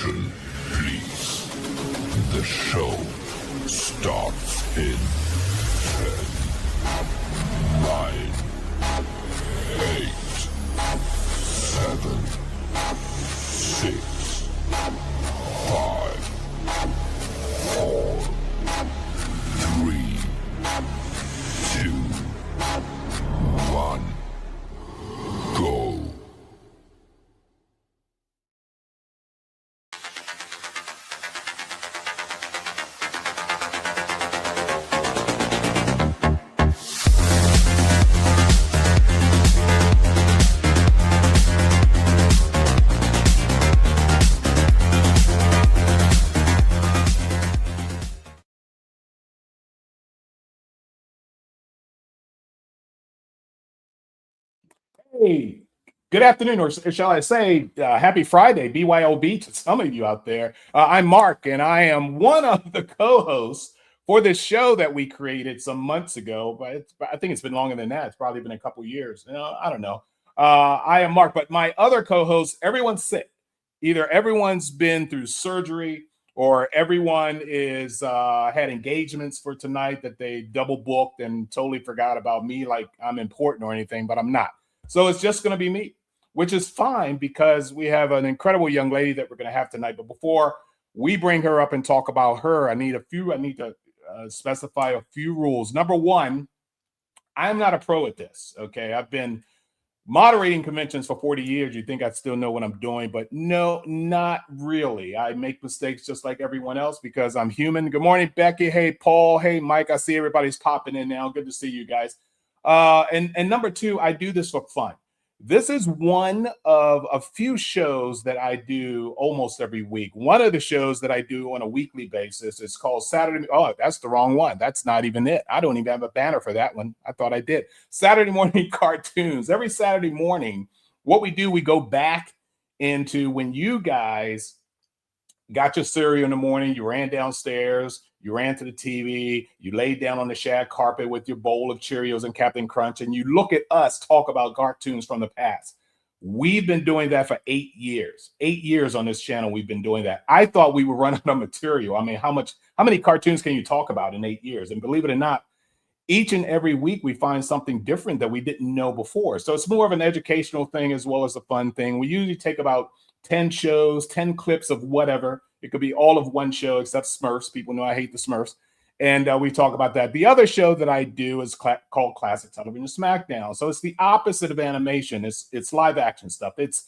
Attention, please. The show starts in 10, 9, 8, 7, 6, 5, 4, 3, 2, 1, go. Hey, good afternoon, or shall I say, happy Friday, BYOB to some of you out there. I'm Mark, and I am one of the co-hosts for this show that we created some months ago, but I think it's been longer than that. It's probably been a couple years. I don't know. I am Mark, but my other co-host, everyone's sick. Either everyone's been through surgery or everyone is had engagements for tonight that they double booked and totally forgot about me like I'm important or anything, but I'm not. So it's just going to be me, which is fine because we have an incredible young lady that we're going to have tonight. But before we bring her up and talk about her, I need to specify a few rules. Number one, I'm not a pro at this. Okay. I've been moderating conventions for 40 years. You think I'd still know what I'm doing, but no, not really. I make mistakes just like everyone else because I'm human. Good morning, Becky. Hey, Paul. Hey, Mike. I see everybody's popping in now. Good to see you guys. And number two, I do this for fun. This is one of a few shows that I do almost every week. One of the shows that I do on a weekly basis is called Saturday. Oh, that's the wrong one. That's not even it. I don't even have a banner for that one. I thought I did. Saturday morning cartoons. Every Saturday morning, what we do, we go back into when you guys got your cereal in the morning, you ran downstairs, you ran to the TV, you laid down on the shag carpet with your bowl of Cheerios and Captain Crunch, and you look at us talk about cartoons from the past. We've been doing that for 8 years. 8 years on this channel, we've been doing that. I thought we were running out of material. I mean, how many cartoons can you talk about in 8 years? And believe it or not, each and every week we find something different that we didn't know before. So it's more of an educational thing as well as a fun thing. We usually take about 10 shows, 10 clips of whatever. It could be all of one show except Smurfs. People know I hate the Smurfs. And we talk about that. The other show that I do is called Classic Television Smackdown. So it's the opposite of animation. It's live action stuff. It's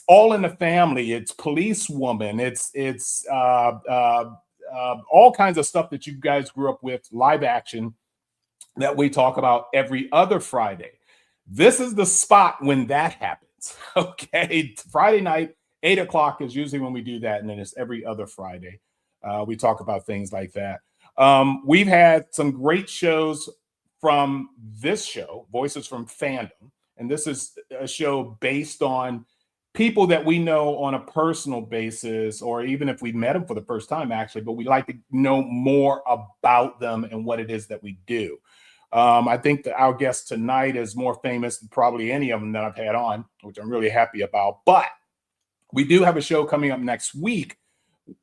all in the family. It's Policewoman. It's all kinds of stuff that you guys grew up with, live action, that we talk about every other Friday. This is the spot when that happens. Okay, Friday night, 8 o'clock is usually when we do that, and then it's every other Friday. We talk about things like that. We've had some great shows from this show, Voices from Fandom, and this is a show based on people that we know on a personal basis, or even if we met them for the first time, actually, but we like to know more about them and what it is that we do. I think that our guest tonight is more famous than probably any of them that I've had on, which I'm really happy about. But we do have a show coming up next week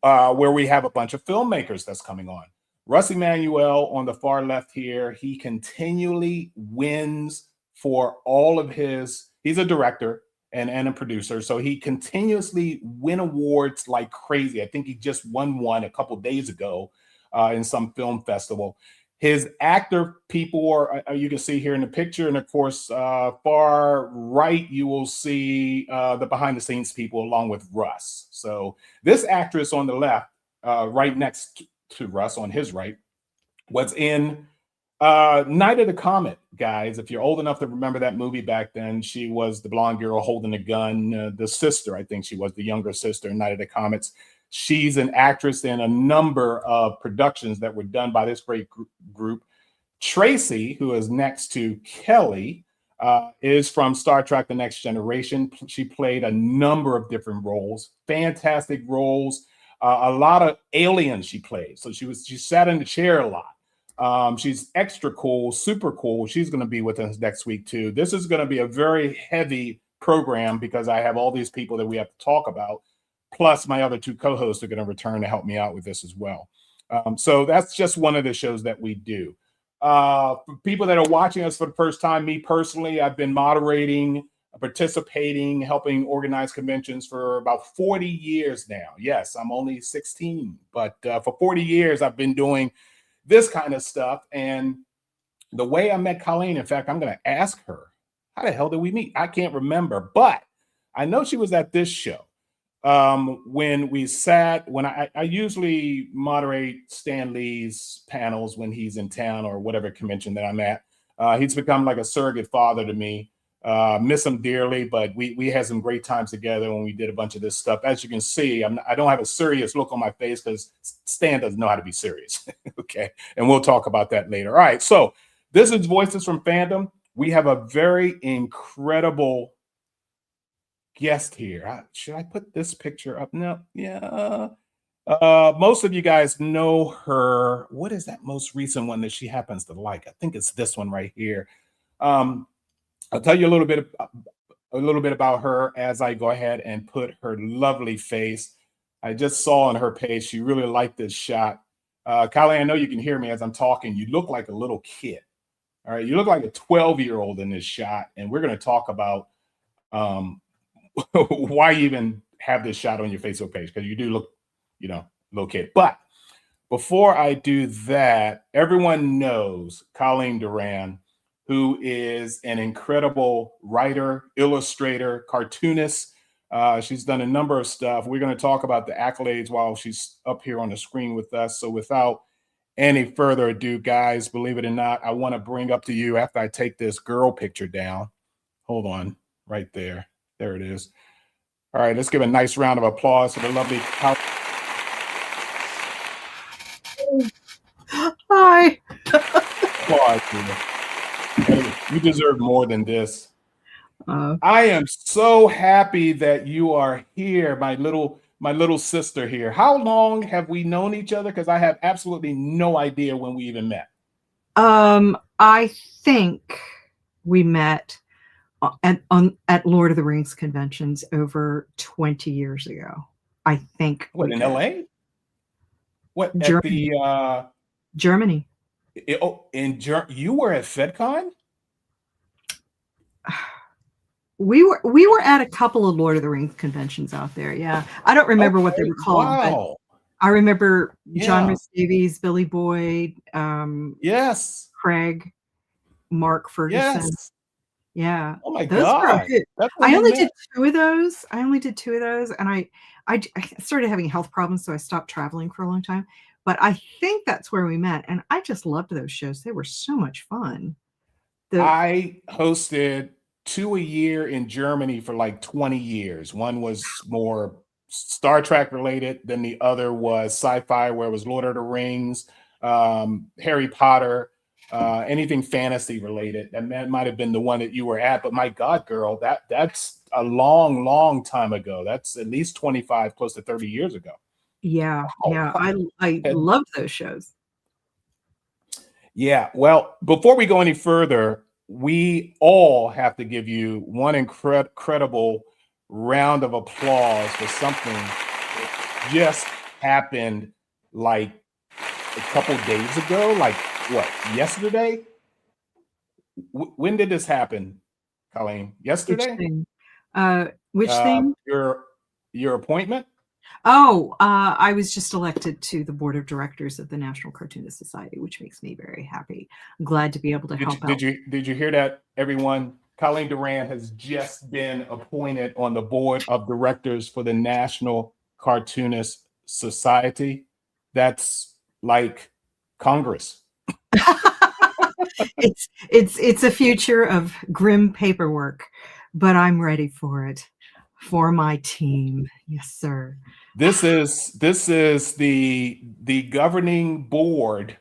where we have a bunch of filmmakers that's coming on. Russ Emanuel on the far left here, he continually wins for all of his, he's a director and a producer, so he continuously win awards like crazy. I think he just won one a couple days ago in some film festival. His actor people are, you can see here in the picture, and of course, far right, you will see the behind the scenes people along with Russ. So this actress on the left, right next to Russ on his right, was in Night of the Comet, guys. If you're old enough to remember that movie back then, she was the blonde girl holding a gun, the sister, I think she was the younger sister in Night of the Comets. She's an actress in a number of productions that were done by this great group. Tracy, who is next to Kelly, is from Star Trek: The Next Generation. She played a number of different roles, fantastic roles, a lot of aliens she played. So she sat in the chair a lot. She's extra cool, super cool. She's going to be with us next week too. This is going to be a very heavy program because I have all these people that we have to talk about. plus my other two co-hosts are going to return to help me out with this as well. So that's just one of the shows that we do. For people that are watching us for the first time, me personally, I've been moderating, participating, helping organize conventions for about 40 years now. Yes, I'm only 16, but for 40 years, I've been doing this kind of stuff. And the way I met Colleen, in fact, I'm going to ask her, how the hell did we meet? I can't remember, but I know she was at this show. When we sat, when I usually moderate Stan Lee's panels when he's in town or whatever convention that I'm at. He's become like a surrogate father to me. Miss him dearly, but we had some great times together when we did a bunch of this stuff. As you can see, I don't have a serious look on my face because Stan doesn't know how to be serious. Okay, and we'll talk about that later. All right, so this is Voices from Fandom. We have a very incredible guest here. Should I put this picture up? No, yeah. Most of you guys know her. What is that most recent one that she happens to like? I think it's this one right here. I'll tell you a little bit about her as I go ahead and put her lovely face. I just saw on her page she really liked this shot. Colleen, I know you can hear me as I'm talking. You look like a little kid. All right, you look like a 12-year-old in this shot, and we're going to talk about why you even have this shot on your Facebook page, because you do look, little kid. But before I do that, everyone knows Colleen Doran, who is an incredible writer, illustrator, cartoonist. She's done a number of stuff. We're going to talk about the accolades while she's up here on the screen with us. So without any further ado, guys, believe it or not, I want to bring up to you, after I take this girl picture down. Hold on, right there. There it is. All right, let's give a nice round of applause for the lovely Hi. You deserve more than this. I am so happy that you are here, my little sister here. How long have we known each other? Because I have absolutely no idea when we even met. I think we met at Lord of the Rings conventions over 20 years ago. I think. What, in LA? What, Germany. at the Germany? You were at FedCon? We were at a couple of Lord of the Rings conventions out there. Yeah, I don't remember what they were called. Wow. But I remember John Rhys Davies, Billy Boyd, yes, Craig, Mark Ferguson. Yes. Yeah. Oh my Those God. were good. I only did two of those. And I started having health problems, so I stopped traveling for a long time. But I think that's where we met, and I just loved those shows. They were so much fun. I hosted 2 a year in Germany for like 20 years. One was more Star Trek related, then the other was sci-fi, where it was Lord of the Rings, Harry Potter, anything fantasy related. And that might have been the one that you were at. But my God, girl, that's a long, long time ago. That's at least 25, close to 30 years ago. Yeah, yeah. I loved those shows. Yeah. Well, before we go any further, we all have to give you one incredible round of applause for something that just happened like a couple days ago. Like what, yesterday? When did this happen, Colleen? Yesterday? Which thing? Your appointment? Oh, I was just elected to the board of directors of the National Cartoonist Society, which makes me very happy. I'm glad to be able to help out. Did you hear that, everyone? Colleen Doran has just been appointed on the board of directors for the National Cartoonist Society. That's like Congress. It's a future of grim paperwork, but I'm ready for it. For my team. Yes, sir. This is the governing board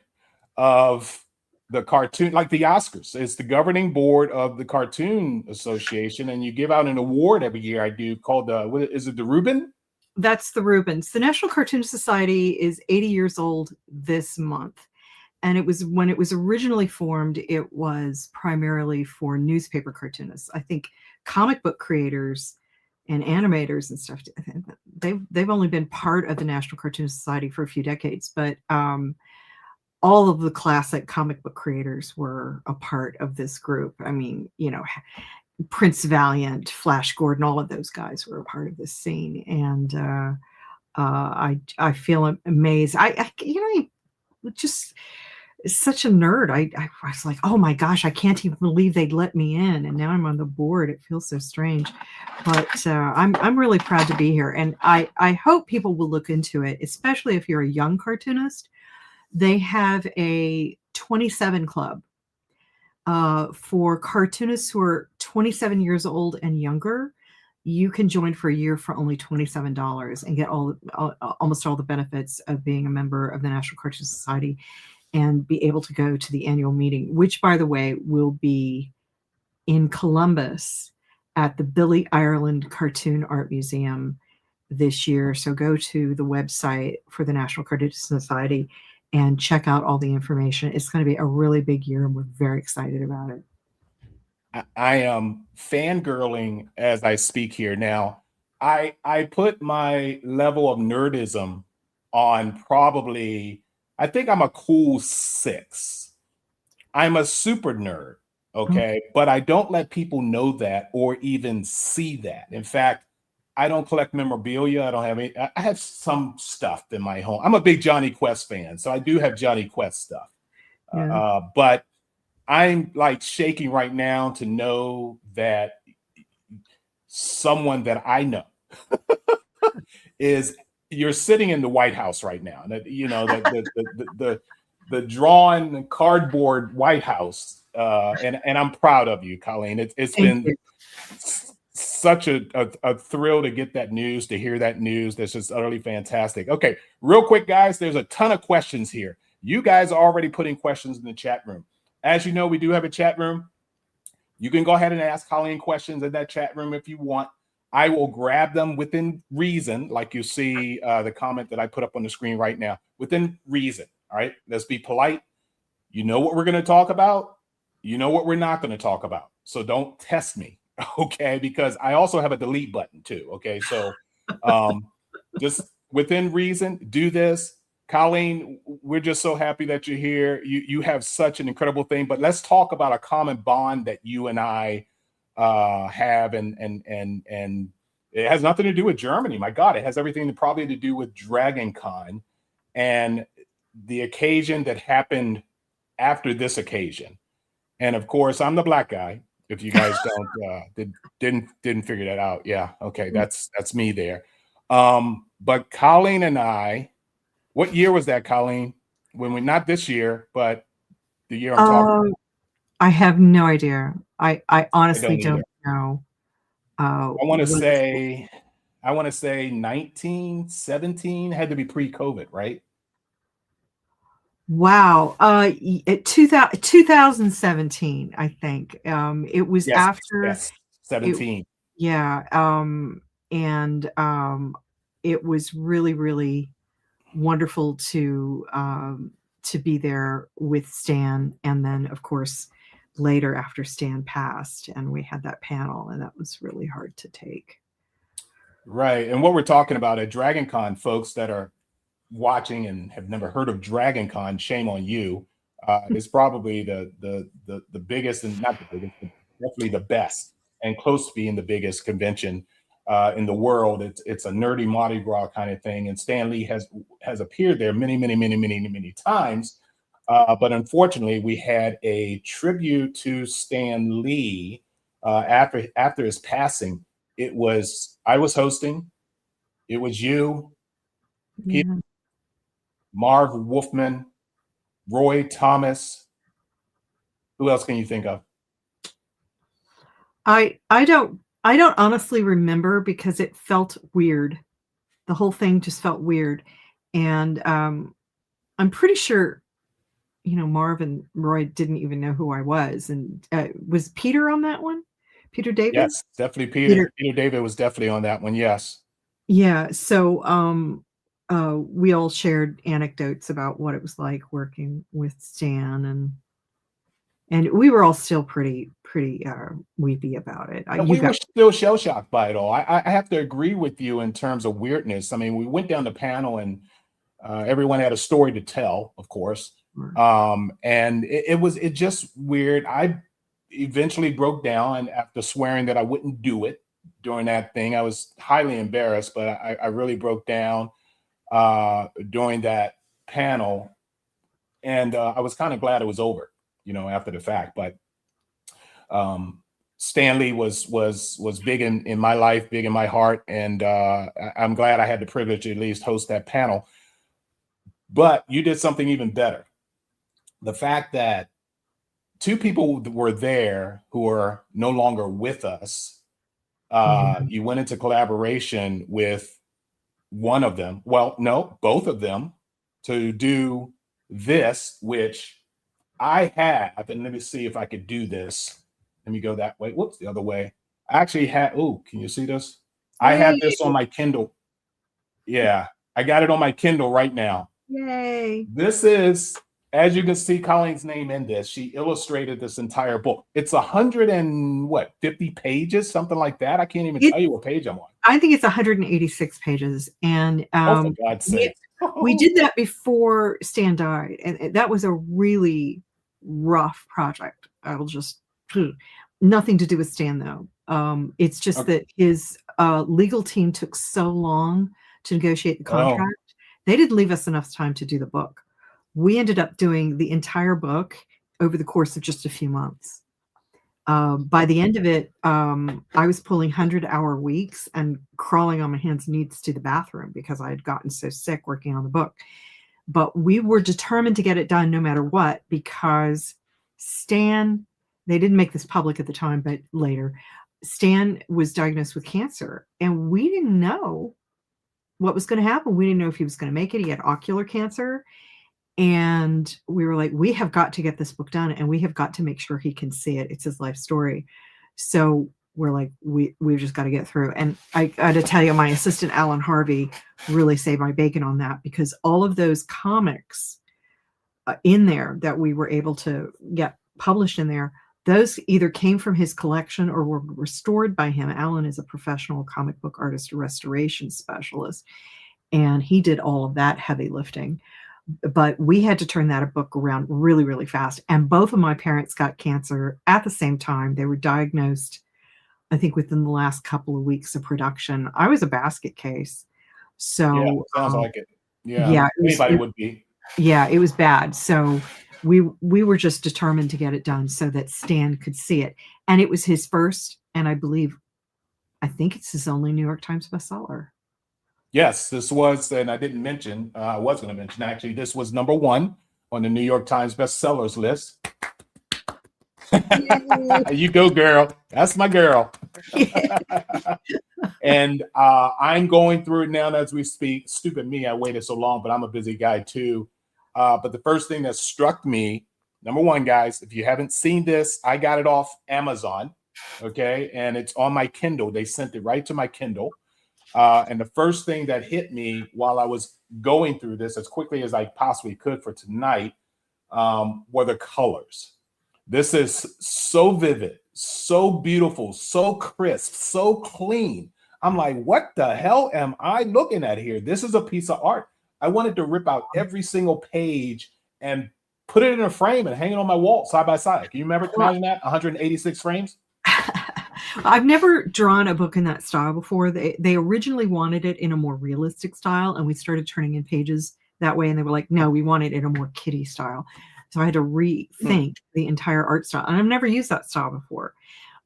of the cartoon, like the Oscars. It's the governing board of the Cartoon Association, and you give out an award every year. I do, called is it the Reuben? That's the Reubens. The National Cartoon Society is 80 years old this month. And it was, when it was originally formed, it was primarily for newspaper cartoonists. I think comic book creators and animators and stuff, they've only been part of the National Cartoon Society for a few decades, but all of the classic comic book creators were a part of this group. I mean, Prince Valiant, Flash Gordon, all of those guys were a part of this scene, and I feel amazed. I just such a nerd. I was like, oh my gosh, I can't even believe they'd let me in, and now I'm on the board. It feels so strange, but I'm really proud to be here, and I hope people will look into it, especially if you're a young cartoonist. They have a 27 club for cartoonists who are 27 years old and younger. You can join for a year for only $27 and get almost all the benefits of being a member of the National Cartoon Society and be able to go to the annual meeting, which, by the way, will be in Columbus at the Billy Ireland Cartoon Art Museum this year. So go to the website for the National Cartoon Society and check out all the information. It's going to be a really big year, and we're very excited about it. I am fangirling as I speak here. Now, I put my level of nerdism on probably, I think I'm a cool 6. I'm a super nerd, okay? But I don't let people know that or even see that. In fact, I don't collect memorabilia. I don't have any. I have some stuff in my home. I'm a big Johnny Quest fan, so I do have Johnny Quest stuff. Yeah. But I'm like shaking right now to know that someone that I know you're sitting in the White House right now. That the drawn cardboard White House, and I'm proud of you, Colleen. It's been such a thrill to get that news, to hear that news. That's just utterly fantastic. Okay, real quick, guys, there's a ton of questions here. You guys are already putting questions in the chat room. As you know, we do have a chat room. You can go ahead and ask Colleen questions in that chat room if you want. I will grab them within reason, like you see the comment that I put up on the screen right now, within reason. All right, let's be polite. You know what we're going to talk about. You know what we're not going to talk about. So don't test me, okay? Because I also have a delete button too, okay? So just within reason, do this. Colleen, we're just so happy that you're here. You have such an incredible thing, but let's talk about a common bond that you and I have, and it has nothing to do with Germany. My God, it has everything probably to do with Dragon Con and the occasion that happened after this occasion. And of course, I'm the black guy. If you guys didn't figure that out, yeah, okay, that's me there. But Colleen and I, what year was that, Colleen? When we, not this year, but the year I'm talking about. I have no idea. I honestly don't know. I want to say 1917 had to be pre-COVID, right? Wow. 2017, I think. It was after 17. And it was really, really wonderful to be there with Stan, and then of course later after Stan passed, and we had that panel, and that was really hard to take. Right. And what we're talking about at Dragon Con, folks that are watching and have never heard of Dragon Con, shame on you. It's probably the biggest, and not the biggest, but definitely the best, and close to being the biggest convention in the world. It's a nerdy Mardi Gras kind of thing, and Stan Lee has appeared there many times. But unfortunately, we had a tribute to Stan Lee after his passing. I was hosting. It was you, Peter, Marv Wolfman, Roy Thomas. Who else can you think of? I don't honestly remember, because it felt weird. The whole thing just felt weird, and I'm pretty sure, Marv and Roy didn't even know who I was. And was Peter on that one? Peter David? Yes, definitely Peter David was definitely on that one. Yes. Yeah. So we all shared anecdotes about what it was like working with Stan, And we were all still pretty weepy about it. And we were still shell shocked by it all. I have to agree with you in terms of weirdness. I mean, we went down the panel and everyone had a story to tell, of course. And it was just weird. I eventually broke down after swearing that I wouldn't do it during that thing. I was highly embarrassed, but I really broke down during that panel. And I was kind of glad it was over, after the fact. But Stanley was big in my life, big in my heart, and I'm glad I had the privilege to at least host that panel. But you did something even better. The fact that two people were there who are no longer with us, you went into collaboration with one of them. Well, no, both of them, to do this, which I have, and let me see if I could do this. Let me go that way. Whoops, the other way. I actually had, can you see this? I have this on my Kindle. Yeah, I got it on my Kindle right now. Yay. This is, as you can see, Colleen's name in this. She illustrated this entire book. It's 50 pages, something like that. I can't even tell you what page I'm on. I think it's 186 pages. And for God's sake. We did that before Stan died. And that was a really rough project. Nothing to do with Stan, though. It's just that his legal team took so long to negotiate the contract. They didn't leave us enough time to do the book. We ended up doing the entire book over the course of just a few months. By the end of it, I was pulling 100-hour weeks and crawling on my hands and knees to the bathroom because I had gotten so sick working on the book. But we were determined to get it done no matter what, because Stan, they didn't make this public at the time, but later, Stan was diagnosed with cancer, and we didn't know what was going to happen. We didn't know if he was going to make it. He had ocular cancer. And we were like, we have got to get this book done, and we have got to make sure he can see it. It's his life story. So we're like, we've just got to get through. And I got to tell you, my assistant, Alan Harvey, really saved my bacon on that, because all of those comics in there that we were able to get published in there, those either came from his collection or were restored by him. Alan is a professional comic book artist, a restoration specialist, and he did all of that heavy lifting. But we had to turn that book around really, really fast. And both of my parents got cancer at the same time. They were diagnosed, I think, within the last couple of weeks of production. I was a basket case. So yeah, sounds like it. Yeah, anybody would be. Yeah, it was bad. So we were just determined to get it done so that Stan could see it. And it was his first, and I think it's his only New York Times bestseller. Yes, this was, and I didn't mention, I was going to mention, actually, this was #1 on the New York Times bestsellers list. You go, girl. That's my girl. And I'm going through it now as we speak. Stupid me, I waited so long, but I'm a busy guy too. But the first thing that struck me, #1, guys, if you haven't seen this, I got it off Amazon, okay? And it's on my Kindle. They sent it right to my Kindle. And the first thing that hit me while I was going through this as quickly as I possibly could for tonight were the colors. This is so vivid, so beautiful, so crisp, so clean. I'm like, what the hell am I looking at here? This is a piece of art. I wanted to rip out every single page and put it in a frame and hang it on my wall side by side. Can you imagine that? 186 frames? I've never drawn a book in that style before. They originally wanted it in a more realistic style, and we started turning in pages that way, and they were like, no, we want it in a more kiddie style. So I had to rethink the entire art style, and I've never used that style before.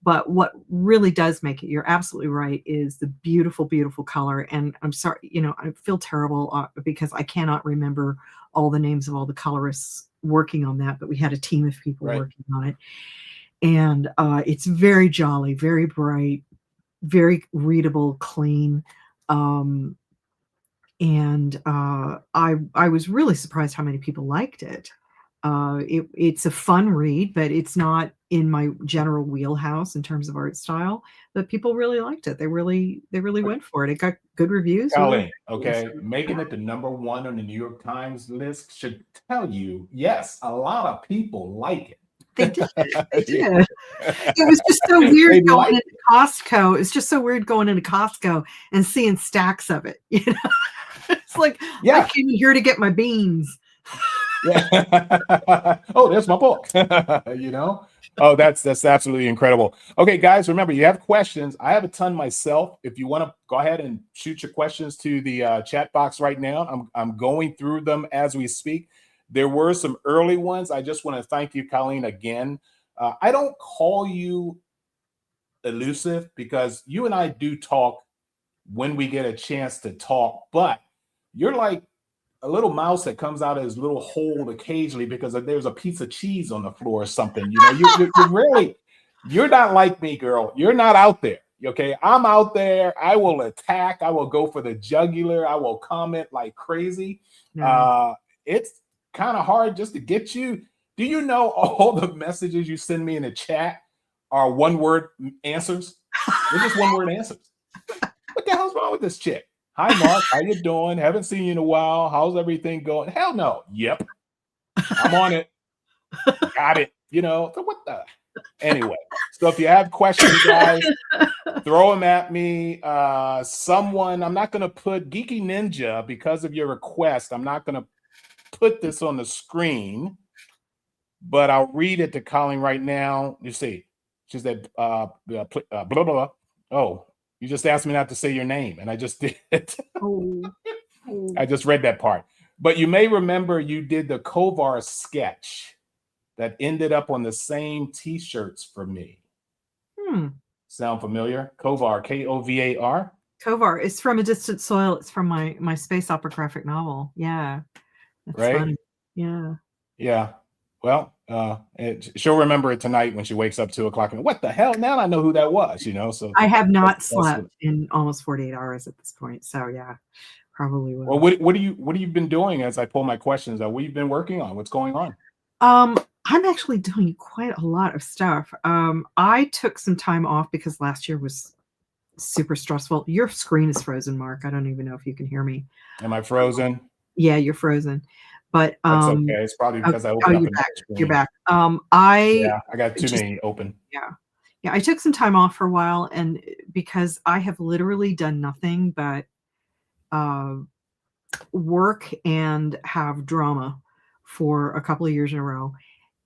But what really does make it, you're absolutely right, is the beautiful, beautiful color. And I'm sorry, I feel terrible because I cannot remember all the names of all the colorists working on that, but we had a team of people working on it. And it's very jolly, very bright, very readable, clean. And I was really surprised how many people liked it. It's a fun read, but it's not in my general wheelhouse in terms of art style. But people really liked it. They really went for it. It got good reviews. Colleen, okay, making it the #1 on the New York Times list should tell you, yes, a lot of people like it. They did. They did. It was just so weird They going like into Costco. It's just so weird going into Costco and seeing stacks of it. You know, it's like I Yeah. came here to get my beans. Yeah. Oh, there's my book. You know? Oh, that's absolutely incredible. Okay, guys, remember you have questions. I have a ton myself. If you want to go ahead and shoot your questions to the chat box right now, I'm going through them as we speak. There were some early ones. I just want to thank you, Colleen, again. I don't call you elusive because you and I do talk when we get a chance to talk, but you're like a little mouse that comes out of his little hole occasionally because there's a piece of cheese on the floor or something. You know, you're really, you're not like me, girl. You're not out there. Okay, I'm out there. I will attack. I will go for the jugular. I will comment like crazy. No. It's kind of hard just to get you. Do you know all the messages you send me in the chat are one-word answers? They're just one-word answers. What the hell's wrong with this chick? Hi, Mark. How you doing? Haven't seen you in a while. How's everything going? Hell no. Yep. I'm on it. Got it. You know, so what the? Anyway, so if you have questions, guys, throw them at me. Someone, I'm not going to put Geeky Ninja because of your request. I'm not going to put this on the screen, but I'll read it to Colleen right now. You see, she said, blah, blah, blah. Oh, you just asked me not to say your name, and I just did. I just read that part. But you may remember you did the Kovar sketch that ended up on the same T-shirts for me. Sound familiar? Kovar, Kovar. Kovar. It's from A Distant Soil. It's from my space opera graphic novel. Yeah, that's right. funny. Yeah. Yeah. Well, she'll remember it tonight when she wakes up 2 o'clock. What the hell? Now I know who that was. You know. So I have not slept in almost 48 hours at this point. So yeah, probably will. Well, what have you been doing as I pull my questions out? What have you been working on? What's going on? I'm actually doing quite a lot of stuff. I took some time off because last year was super stressful. Your screen is frozen, Mark. I don't even know if you can hear me. Am I frozen? Yeah, you're frozen. But that's okay. It's probably because I opened up you're back. Screen. You're back. I got too many open. Yeah. I took some time off for a while, and because I have literally done nothing but work and have drama for a couple of years in a row,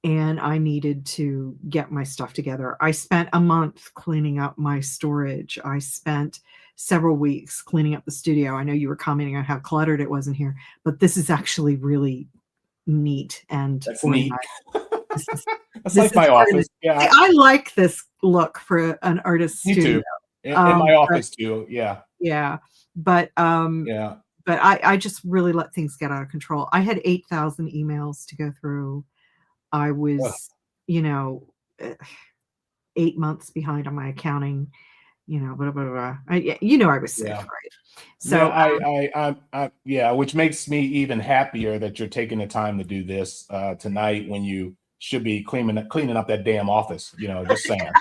and I needed to get my stuff together. I spent a month cleaning up my storage. I spent several weeks cleaning up the studio. I know you were commenting on how cluttered it was in here, but this is actually really neat and that's neat. That's this like my office. Yeah, I like this look for an artist studio. Too. In my office too. Yeah. Yeah, but but I just really let things get out of control. I had 8,000 emails to go through. I was, 8 months behind on my accounting, blah, blah, blah. I was sick, right? So which makes me even happier that you're taking the time to do this tonight when you should be cleaning up that damn office. Just saying.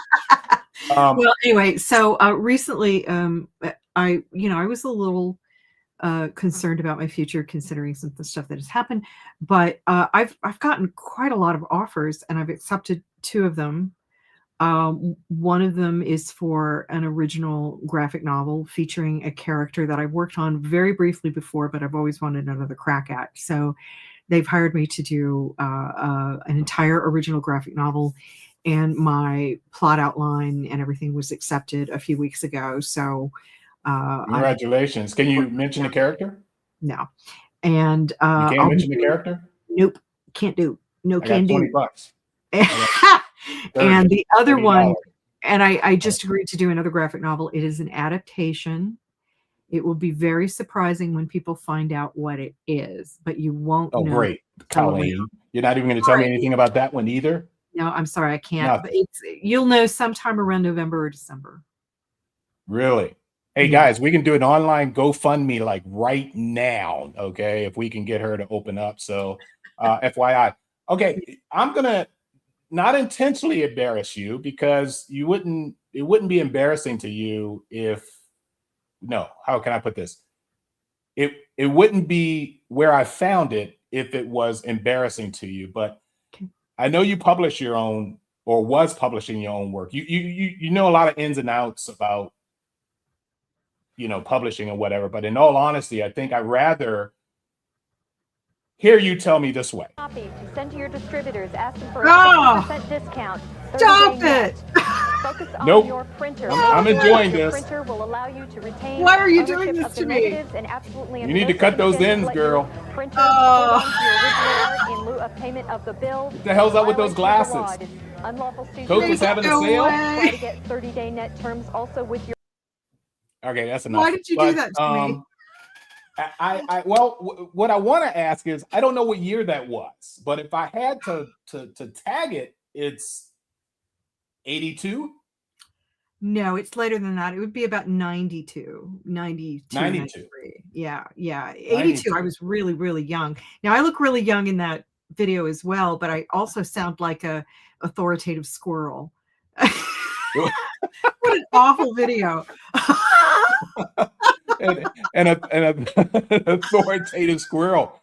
Well, anyway, so recently, I was a little concerned about my future considering some of the stuff that has happened, but I've gotten quite a lot of offers and I've accepted 2 of them. One of them is for an original graphic novel featuring a character that I've worked on very briefly before, but I've always wanted another crack at. So they've hired me to do an entire original graphic novel, and my plot outline and everything was accepted a few weeks ago. So congratulations. Can you mention the character? No. And you can't mention the character? Nope. Can't do. No, can do. $20. And the other one, and I just agreed to do another graphic novel. It is an adaptation. It will be very surprising when people find out what it is, but you won't know. Oh, great. Colleen, you're not even going to tell me anything about that one either? No, I'm sorry, I can't. But you'll know sometime around November or December. Really? Hey, guys, we can do an online GoFundMe like right now, okay, if we can get her to open up. So FYI. Okay, I'm going to not intentionally embarrass you because it wouldn't be embarrassing to you how can I put this? It wouldn't be where I found it if it was embarrassing to you, but I know you publish your own or was publishing your own work. You know a lot of ins and outs about publishing or whatever. But in all honesty, I think I'd rather hear you tell me this way. Copy to send to your distributors. Ask them for a 50% discount. Stop it! Focus on Nope. your printer. I'm enjoying this. Your printer will allow you to retain. Why are you doing this to me? And absolutely you need to cut those ends, girl. Printer hold on to your original art in lieu of payment of the bill. What the hell's up with those glasses? Unlawful Coke was having a sale. Try to get 30-day net terms also with your. Okay, that's enough. Why did you do that to me? What I want to ask is, I don't know what year that was, but if I had to tag it, it's 82. No, it's later than that. It would be about 92. 92. Yeah. 82. I was really, really young. Now I look really young in that video as well, but I also sound like a authoritative squirrel. What an awful video. and an authoritative squirrel.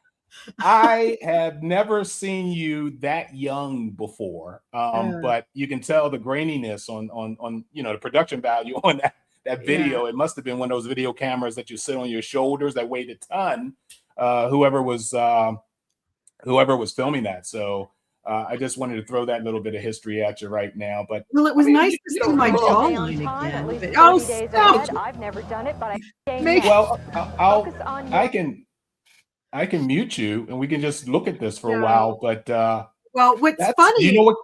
I have never seen you that young before, but you can tell the graininess on the production value on that video. It must have been one of those video cameras that you sit on your shoulders that weighed a ton. Whoever was filming that. So I just wanted to throw that little bit of history at you right now. But well, it was nice to see my jawline again. Oh, stop! I've never done it, but I can mute you and we can just look at this for a while. But well, what's funny? You know what?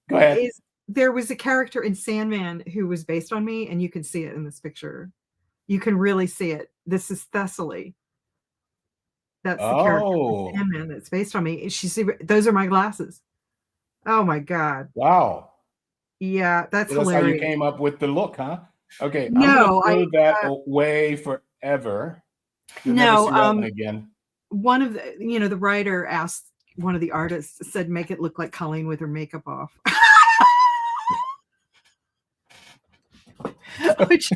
Go ahead. Is there was a character in Sandman who was based on me, and you can see it in this picture. You can really see it. This is Thessaly. That's the character in Sandman that's based on me. Those are my glasses. Oh my God. Wow. Yeah, that's hilarious. How you came up with the look, huh? Okay. No, I'm gonna throw that away forever. You'll no, never see that one again. One of the, the writer asked one of the artists, said, make it look like Colleen with her makeup off. which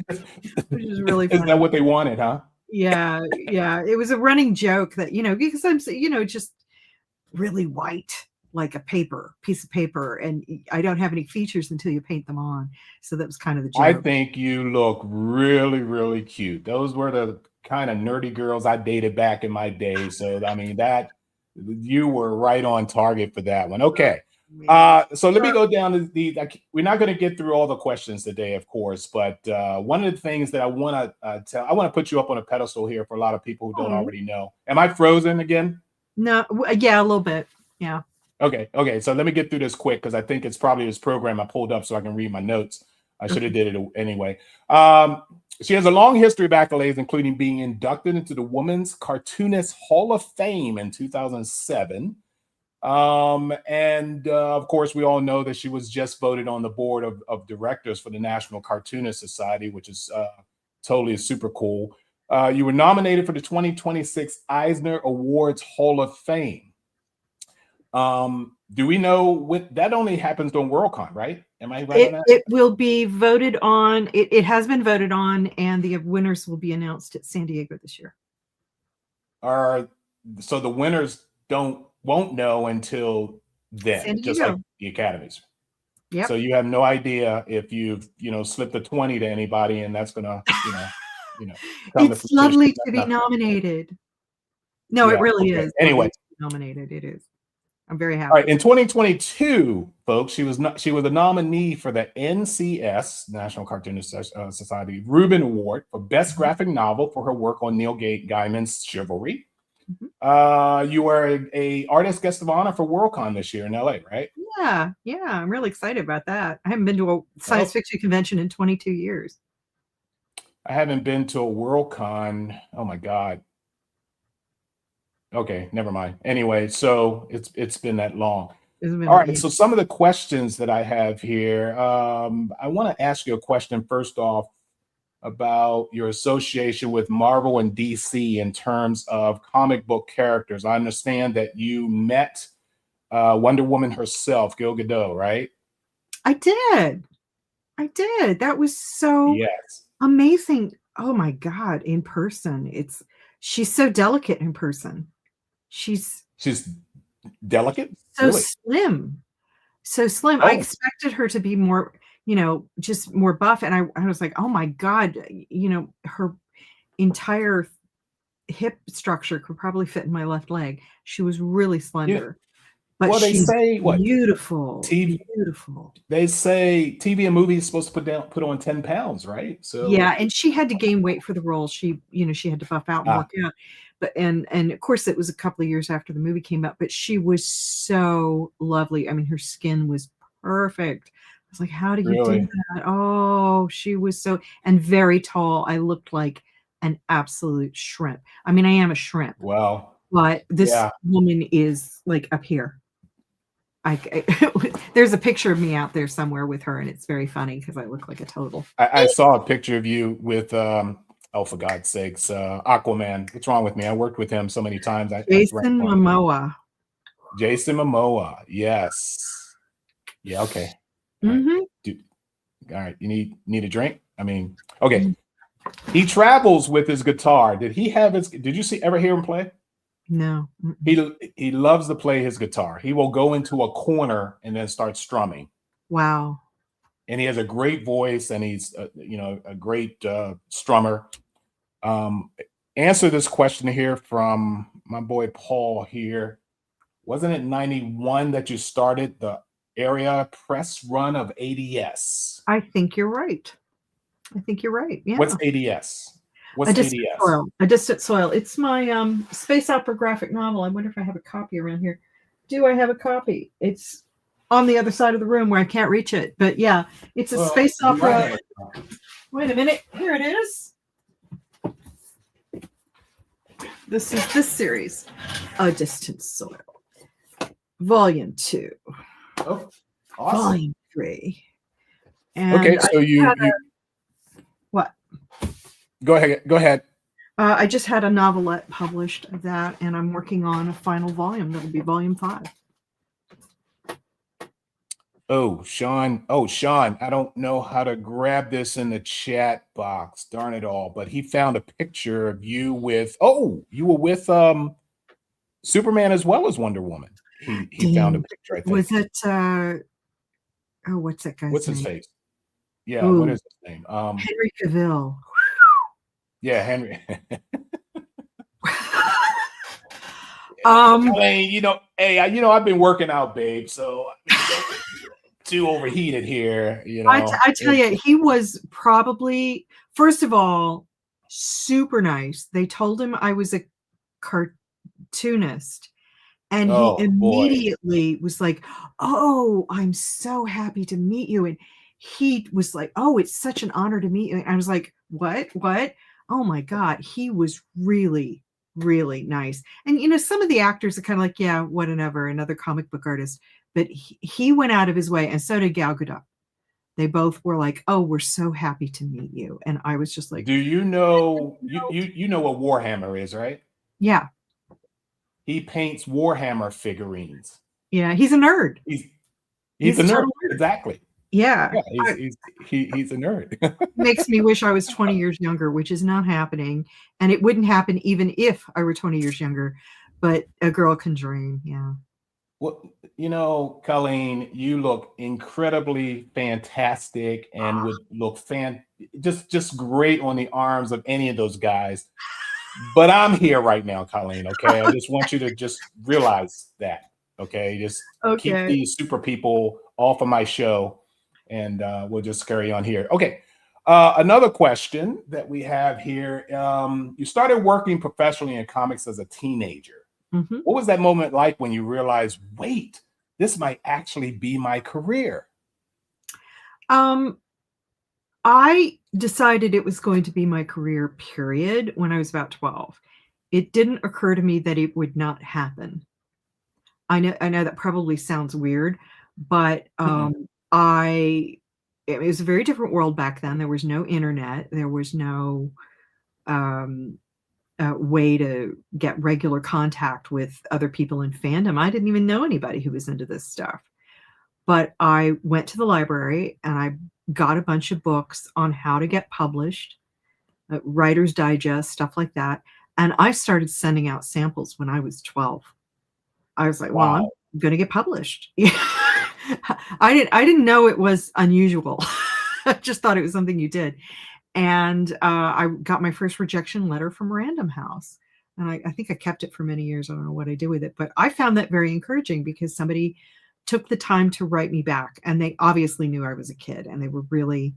is really funny. Is that what they wanted, huh? Yeah. It was a running joke that, because I'm, just really white, like a piece of paper, and I don't have any features until you paint them on. So that was kind of the joke. I think you look really, really cute. Those were the kind of nerdy girls I dated back in my day. So, I mean, that you were right on target for that one. Okay. So let me go down to we're not going to get through all the questions today, of course, but one of the things that I want to I want to put you up on a pedestal here for a lot of people who don't already know. Am I frozen again? No. Yeah, a little bit. Yeah. Okay. So let me get through this quick, because I think it's probably this program I pulled up so I can read my notes. I should have did it anyway. She has a long history of accolades, including being inducted into the Women's Cartoonist Hall of Fame in 2007. Of course, we all know that she was just voted on the board of directors for the National Cartoonist Society, which is totally super cool. You were nominated for the 2026 Eisner Awards Hall of Fame. Do we know what that only happens on WorldCon, right? Am I right on that? It will be voted on. It has been voted on, and the winners will be announced at San Diego this year. So the winners won't know until then, just like the academies. Yeah. So you have no idea if you've slipped a 20 to anybody, and that's gonna It's lovely to be nominated. No, it really is. Anyway, nominated. It is. I'm very happy. All right, in 2022, folks, she was a nominee for the NCS, National Cartoonist Society, Reuben Award for Best Graphic Novel for her work on Neil Gaiman's Chivalry. You were a artist guest of honor for WorldCon this year in LA, right? Yeah, I'm really excited about that. I haven't been to a science fiction convention in 22 years. I haven't been to a WorldCon. Oh my God. Okay, never mind. Anyway, so it's been that long. All right, so some of the questions that I have here, I want to ask you a question first off about your association with Marvel and DC in terms of comic book characters. I understand that you met Wonder Woman herself, Gal Gadot, right? I did. That was so amazing. Oh my God, in person. She's so delicate in person. She's delicate, So really. slim. So slim. I Oh, expected her to be more, just more buff. And I was like, oh my God, her entire hip structure could probably fit in my left leg. She was really yeah. slender, but Well, they she's say what beautiful, TV. beautiful. They say TV and movies supposed to put on 10 pounds, right? So Yeah, and she had to gain weight for the role. She had to buff out and ah, work out. But and of course it was a couple of years after the movie came out, but she was so lovely. I mean, her skin was perfect. I was like, how do you do really, that? Oh, she was so and very tall. I looked like an absolute shrimp. I mean, I am a shrimp, well, but this yeah. woman is like up here. There's a picture of me out there somewhere with her, and it's very funny because I look like a total. I saw a picture of you with oh, for God's sakes, Aquaman. What's wrong with me? I worked with him so many times. Jason Momoa. Jason Momoa. Yes. Yeah. Okay. All right. Mm-hmm. Dude. All right. You need a drink? I mean, okay. He travels with his guitar. Did you ever hear him play? No. He loves to play his guitar. He will go into a corner and then start strumming. Wow. And he has a great voice, and he's a great strummer. Answer this question here from my boy Paul here. Wasn't it 91 that you started the area press run of ADS? I think you're right. Yeah. What's ADS? What's A Distant ADS? Soil. A Distant Soil. It's my space opera graphic novel. I wonder if I have a copy around here. Do I have a copy? It's on the other side of the room where I can't reach it. But yeah, it's a space opera. Wait a minute. Here it is. This is this series, A Distant Soil, Volume 2, Oh, awesome. Volume 3. And Okay, so what? Go ahead. I just had a novelette published of that, and I'm working on a final volume that'll be Volume 5. Oh, Sean, I don't know how to grab this in the chat box. Darn it all. But he found a picture of you you were with Superman as well as Wonder Woman. He found a picture, I think. Was it what's that guy's name? What's his face? Yeah, Ooh. what is his name? Henry Cavill. Yeah, Henry. I mean, I've been working out, babe, so too overheated here, I tell you, he was probably, first of all, super nice. They told him I was a cartoonist, and he immediately was like, oh, I'm so happy to meet you. And he was like, oh, it's such an honor to meet you. And I was like, what? Oh my God. He was really, really nice. And, some of the actors are kind of like, yeah, whatever, another comic book artist. But he went out of his way, and so did Gal Gadot. They both were like, oh, we're so happy to meet you. And I was just like, do you know, you know what Warhammer is, right? Yeah. He paints Warhammer figurines. Yeah, he's a nerd. He's a nerd. Exactly. Yeah. He's a nerd. Makes me wish I was 20 years younger, which is not happening. And it wouldn't happen even if I were 20 years younger. But a girl can dream. Yeah. Well, Colleen, you look incredibly fantastic and would look just great on the arms of any of those guys. But I'm here right now, Colleen. Okay, I just want you to just realize that. Okay, just keep these super people off of my show, and we'll just carry on here. Okay, another question that we have here: you started working professionally in comics as a teenager. Mm-hmm. What was that moment like when you realized, wait, this might actually be my career? I decided it was going to be my career, period, when I was about 12. It didn't occur to me that it would not happen. I know that probably sounds weird, but it was a very different world back then. There was no internet. There was no way to get regular contact with other people in fandom. I didn't even know anybody who was into this stuff. But I went to the library and I got a bunch of books on how to get published, Writer's Digest, stuff like that. And I started sending out samples when I was 12. I was like, well, Wow. I'm going to get published. I didn't know it was unusual. I just thought it was something you did. And I got my first rejection letter from Random House. And I think I kept it for many years. I don't know what I did with it, but I found that very encouraging because somebody took the time to write me back. And they obviously knew I was a kid, and they were really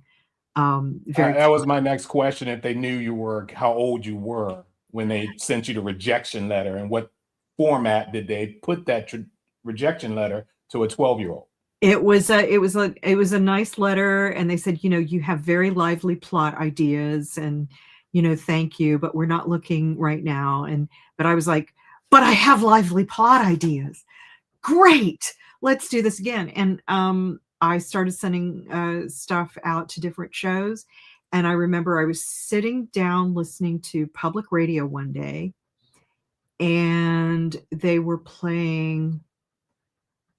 very. That was my next question. If they knew how old you were when they sent you the rejection letter, and what format did they put that rejection letter to a 12-year-old? It was a nice letter, and they said, you have very lively plot ideas, and thank you, but we're not looking right now. But I was like, but I have lively plot ideas. Great, let's do this again. And I started sending stuff out to different shows, and I remember I was sitting down listening to public radio one day, and they were playing.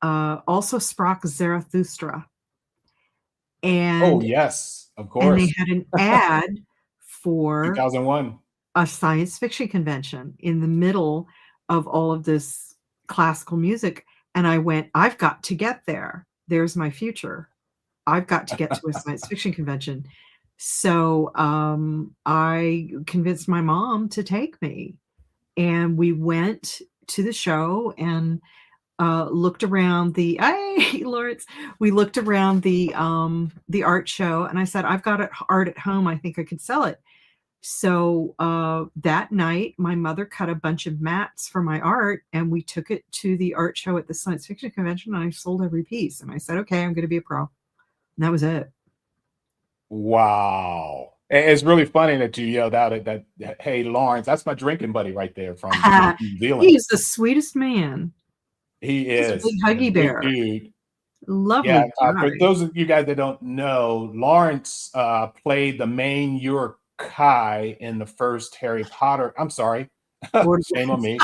Also Sprach Zarathustra. And yes, of and course. they had an ad for 2001. a science fiction convention in the middle of all of this classical music. And I went, I've got to get there. There's my future. I've got to get to a science fiction convention. So I convinced my mom to take me. And we went to the show and looked around Lawrence. We looked around the art show, and I said, I've got art at home. I think I could sell it. So that night, my mother cut a bunch of mats for my art, and we took it to the art show at the science fiction convention, and I sold every piece. And I said, okay, I'm going to be a pro. And that was it. Wow. It's really funny that you yelled out at that, hey, Lawrence, that's my drinking buddy right there from New Zealand. He's the sweetest man. He is. He's a big huggy bear. Dude. Lovely. Yeah, for those of you guys that don't know, Lawrence played the main Uruk-hai in the first Harry Potter. I'm sorry. Shame on me.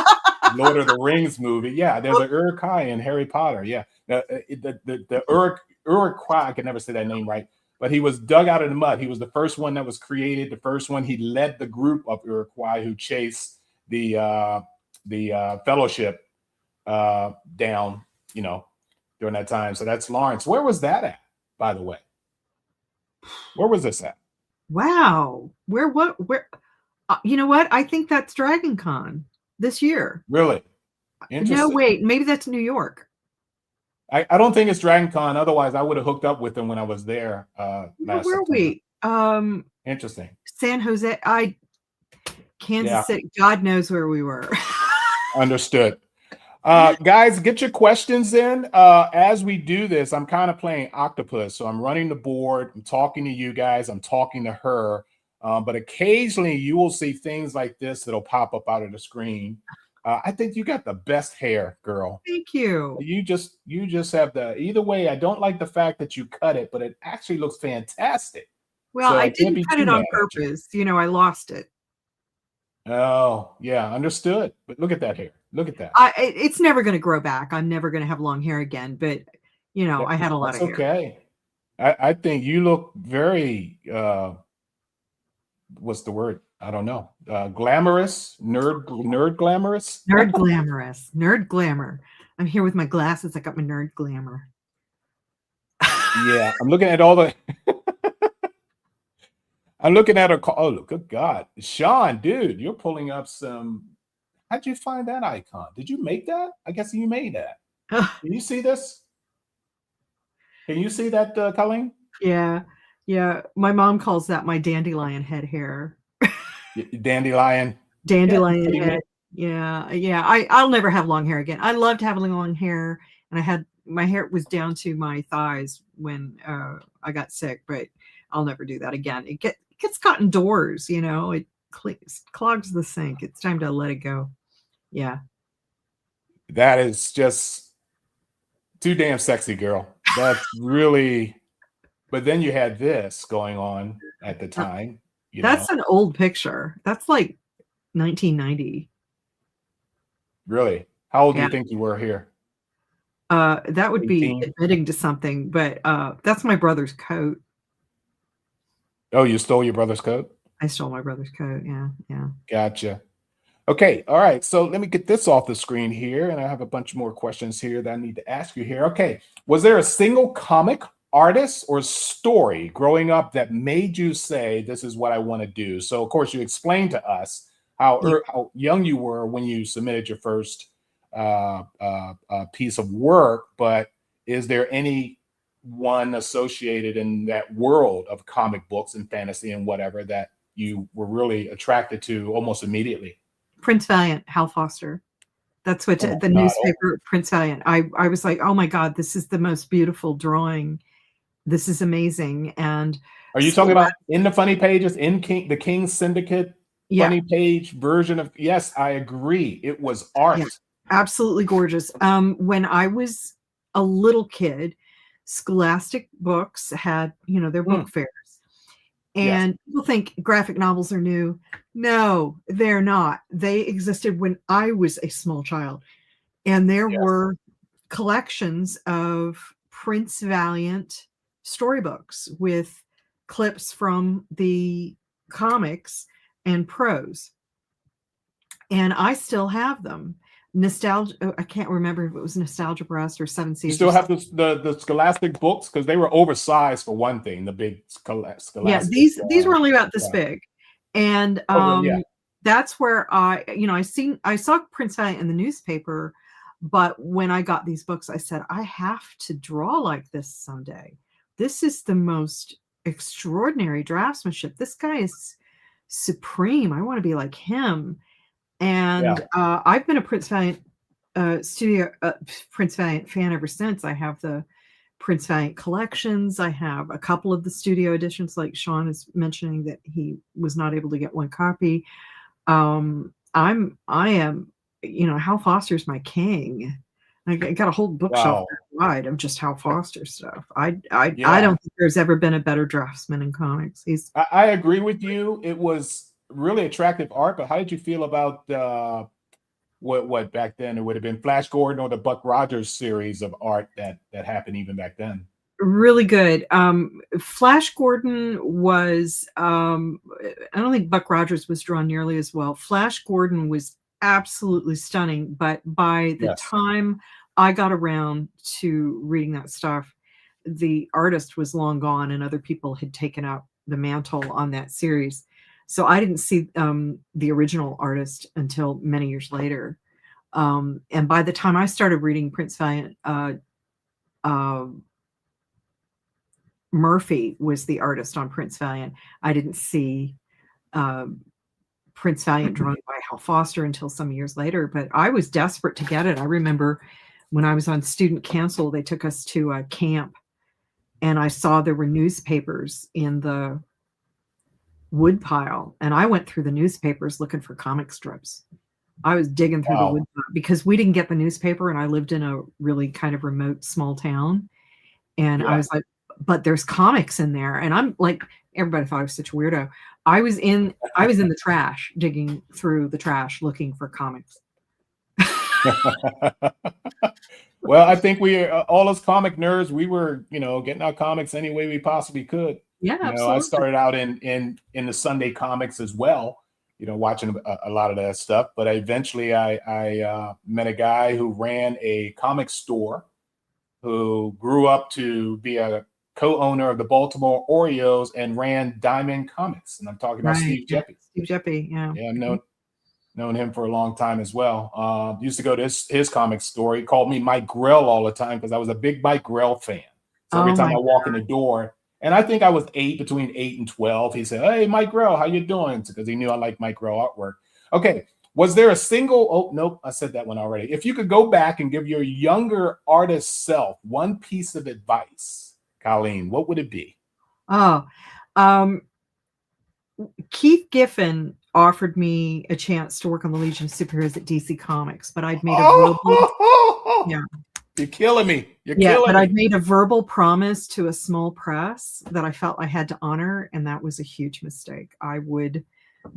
Lord of the Rings movie. Yeah, there's an Uruk-hai in Harry Potter. Yeah. The Uruk-hai, I can never say that name right, but he was dug out of the mud. He was the first one that was created, the first one. He led the group of Uruk-hai who chased the Fellowship down, during that time. So that's Lawrence. Where was that at, by the way? Where was this at? Wow. Where? You know what? I think that's Dragon Con this year. Really? Interesting. No, wait. Maybe that's New York. I don't think it's Dragon Con. Otherwise, I would have hooked up with him when I was there. Where were we? Interesting. San Jose. Kansas Yeah. City. God knows where we were. Understood. Guys, get your questions in. As we do this, I'm kind of playing octopus. So I'm running the board. I'm talking to you guys. I'm talking to her. But occasionally you will see things like this that'll pop up out of the screen. I think you got the best hair, girl. Thank you. You just have either way. I don't like the fact that you cut it, but it actually looks fantastic. Well, So I I can't be didn't cut too it on mad at you. purpose. I lost it. Oh, yeah, understood. But look at that hair. Look at that. It's never going to grow back. I'm never going to have long hair again. But I had a lot of hair. Okay. I think you look very what's the word? I don't know. Glamorous, nerd glamorous. Nerd glamorous, nerd glamour. I'm here with my glasses. I got my nerd glamour. Yeah, I'm looking at all the. I'm looking at her. Oh, good God, Sean, dude, you're pulling up some. How'd you find that icon? Did you make that? I guess you made that. Can you see this? Can you see that, Colleen? Yeah. My mom calls that my dandelion head hair. Dandelion Head. Yeah. I'll never have long hair again. I loved having long hair, and my hair was down to my thighs when I got sick, but I'll never do that again. It gets caught indoors, it clogs the sink. It's time to let it go. Yeah. That is just too damn sexy, girl. That's really. But then you had this going on at the time. That's an old picture. That's like 1990. Really? How old do you think you were here? That would 18? be admitting to something, but that's my brother's coat. Oh, you stole your brother's coat? I stole my brother's coat. Yeah. Gotcha. Okay, all right. So let me get this off the screen here, and I have a bunch more questions here that I need to ask you here. Okay, was there a single comic, artist, or story growing up that made you say, "This is what I want to do"? So, of course, you explained to us Yeah. how young you were when you submitted your first piece of work, but is there any one associated in that world of comic books and fantasy and whatever that you were really attracted to almost immediately? Prince Valiant, Hal Foster. That's what Oh the my God. newspaper, Prince Valiant. I was like, oh my God, this is the most beautiful drawing. This is amazing. And Are you talking about in the funny pages, in the King Syndicate yeah, funny page version of? Yes, I agree. It was art. yeah, absolutely gorgeous. When I was a little kid, Scholastic Books had, their book fairs. Yes. And people think graphic novels are new. No, they're not. They existed when I was a small child. And there Yes. were collections of Prince Valiant storybooks with clips from the comics and prose. And I still have them. Nostalgia, I can't remember if it was Nostalgia Breast or Seven Seas. You still have the Scholastic books because they were oversized for one thing. The big Scholastic. Yeah, these were only about this big, and yeah. that's where I saw Prince Valiant in the newspaper, but when I got these books, I said I have to draw like this someday. This is the most extraordinary draftsmanship. This guy is supreme. I want to be like him. And I've been a Prince Valiant Prince Valiant fan ever since. I have the Prince Valiant collections. I have a couple of the studio editions, like Sean is mentioning that he was not able to get one copy. I am, Hal Foster's my king. I got a whole bookshelf wide of just Hal Foster stuff. I don't think there's ever been a better draftsman in comics. I agree with you. It was really attractive art, but how did you feel about what back then it would have been Flash Gordon or the Buck Rogers series of art that happened even back then? Really good. Flash Gordon was I don't think Buck Rogers was drawn nearly as well. Flash Gordon was absolutely stunning, but by the time I got around to reading that stuff, the artist was long gone and other people had taken up the mantle on that series. So I didn't see the original artist until many years later. And by the time I started reading Prince Valiant, Murphy was the artist on Prince Valiant. I didn't see Prince Valiant drawn by Hal Foster until some years later, but I was desperate to get it. I remember when I was on student council, they took us to a camp and I saw there were newspapers in the woodpile, and I went through the newspapers looking for comic strips. I was digging through the woodpile because we didn't get the newspaper, and I lived in a really kind of remote small town. And I was like, but there's comics in there. And I'm like, everybody thought I was such a weirdo. I was in the trash, digging through the trash looking for comics. Well, I think we all as comic nerds, we were, getting our comics any way we possibly could. Yeah, absolutely. I started out in the Sunday comics as well, watching a lot of that stuff. But eventually I met a guy who ran a comic store, who grew up to be a co-owner of the Baltimore Orioles and ran Diamond Comics. And I'm talking about Steve Jeppy. Steve Jeppy, yeah. Yeah, I've known him for a long time as well. Used to go to his comic store. He called me Mike Grell all the time because I was a big Mike Grell fan. So every time I walk in the door, and I think I was between 8 and 12, he said, "Hey, Mike Grell, how you doing?" Because he knew I liked Mike Grell artwork. Okay, was there a single? Oh, nope, I said that one already. If you could go back and give your younger artist self one piece of advice, Colleen, what would it be? Keith Giffen offered me a chance to work on the Legion of Superheroes at DC Comics, but I'd made a verbal, You're killing me. I'd made a verbal promise to a small press that I felt I had to honor, and that was a huge mistake. I would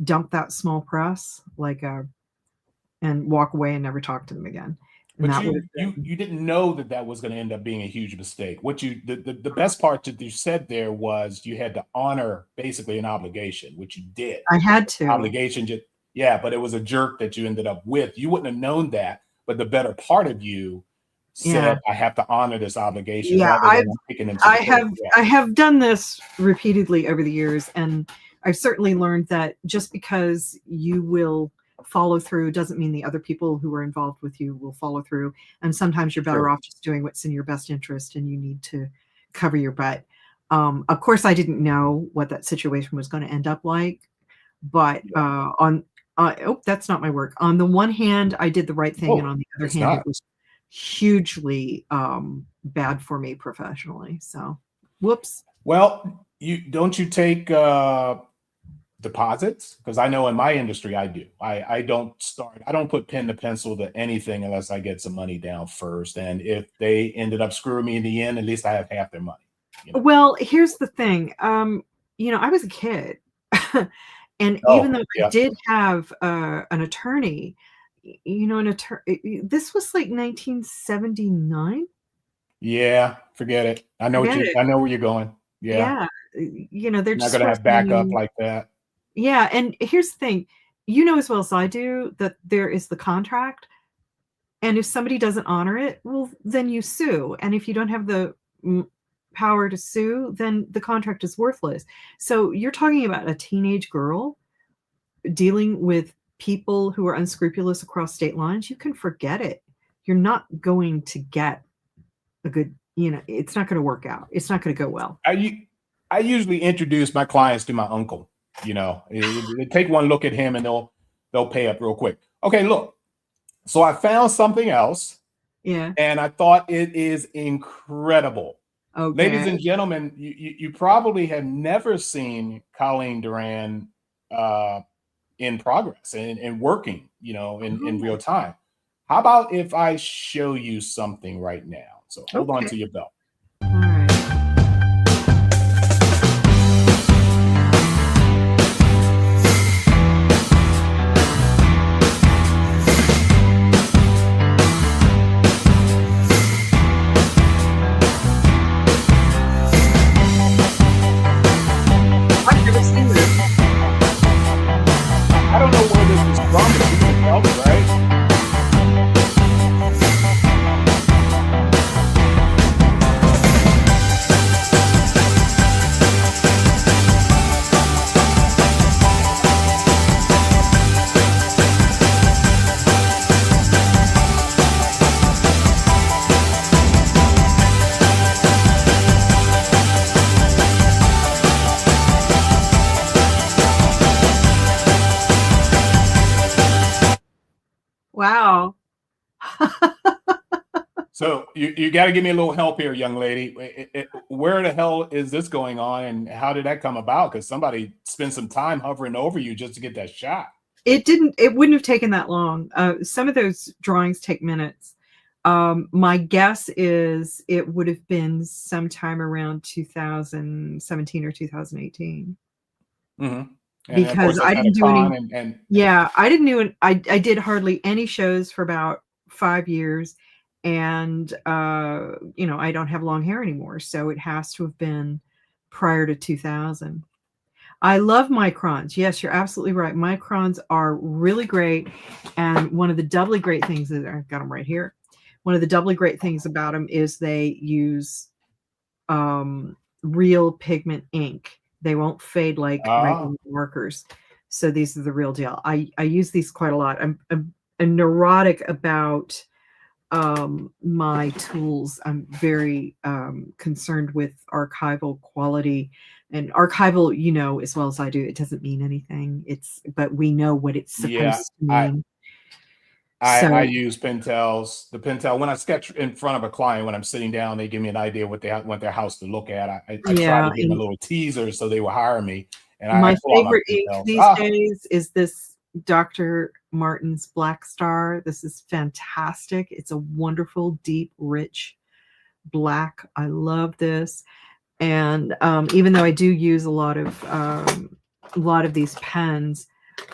dump that small press and walk away and never talk to them again. But you didn't know that was going to end up being a huge mistake. The best part that you said there was you had to honor basically an obligation, which you did. I had to. Obligation. Yeah, but it was a jerk that you ended up with. You wouldn't have known that, but the better part of you Yeah. said, I have to honor this obligation Yeah, rather than taking him to the court. Yeah. I have done this repeatedly over the years, and I've certainly learned that just because you will follow through doesn't mean the other people who are involved with you will follow through. And sometimes you're better Sure. off just doing what's in your best interest, and you need to cover your butt. Of course, I didn't know what that situation was going to end up like, but that's not my work. On the one hand, I did the right thing, and on the other it's hand, not. it was hugely bad for me professionally. So, whoops. Well, you take deposits? Because I know in my industry I do. I don't put pen to pencil to anything unless I get some money down first. And if they ended up screwing me in the end, at least I have half their money. You know? Well, here's the thing. I was a kid. And even though I did have an attorney, this was like 1979. Yeah, forget it. I know where you're going. Yeah. They're not going to have backup like that. Yeah, and here's the thing. You know as well as I do that there is the contract, and if somebody doesn't honor it, well, then you sue. And if you don't have the power to sue, then the contract is worthless. So you're talking about a teenage girl dealing with people who are unscrupulous across state lines. You can forget it. You're not going to get a good, it's not going to work out. It's not going to go well. I usually introduce my clients to my uncle. They take one look at him and they'll pay up real quick. Okay, look. So I found something else. Yeah. And I thought it is incredible. Okay. Ladies and gentlemen, you probably have never seen Colleen Doran in progress and working, in real time. How about if I show you something right now? So hold on to your belt. All right. I've never seen this. I don't know where this is from, but you can tell me, right? Wow. So you got to give me a little help here, young lady. Where the hell is this going on, and how did that come about? Because somebody spent some time hovering over you just to get that shot. It wouldn't have taken that long. Some of those drawings take minutes. My guess is it would have been sometime around 2017 or 2018. Mm-hmm. Because I didn't do any. I didn't do. I did hardly any shows for about 5 years, and I don't have long hair anymore, so it has to have been prior to 2000. I love microns. Yes, you're absolutely right. Microns are really great, and one of the doubly great things is I've got them right here. One of the doubly great things about them is they use real pigment ink. They won't fade like regular markers. So these are the real deal. I use these quite a lot. I'm neurotic about my tools. I'm very concerned with archival quality. And archival, as well as I do, it doesn't mean anything. But we know what it's supposed to mean. I use Pentels. The Pentel, when I sketch in front of a client, when I'm sitting down, they give me an idea what they want their house to look at. I try to give them a little teaser so they will hire me. And my favorite ink these days is this Dr. Martin's Black Star. This is fantastic. It's a wonderful, deep, rich black. I love this. And even though I do use a lot of these pens,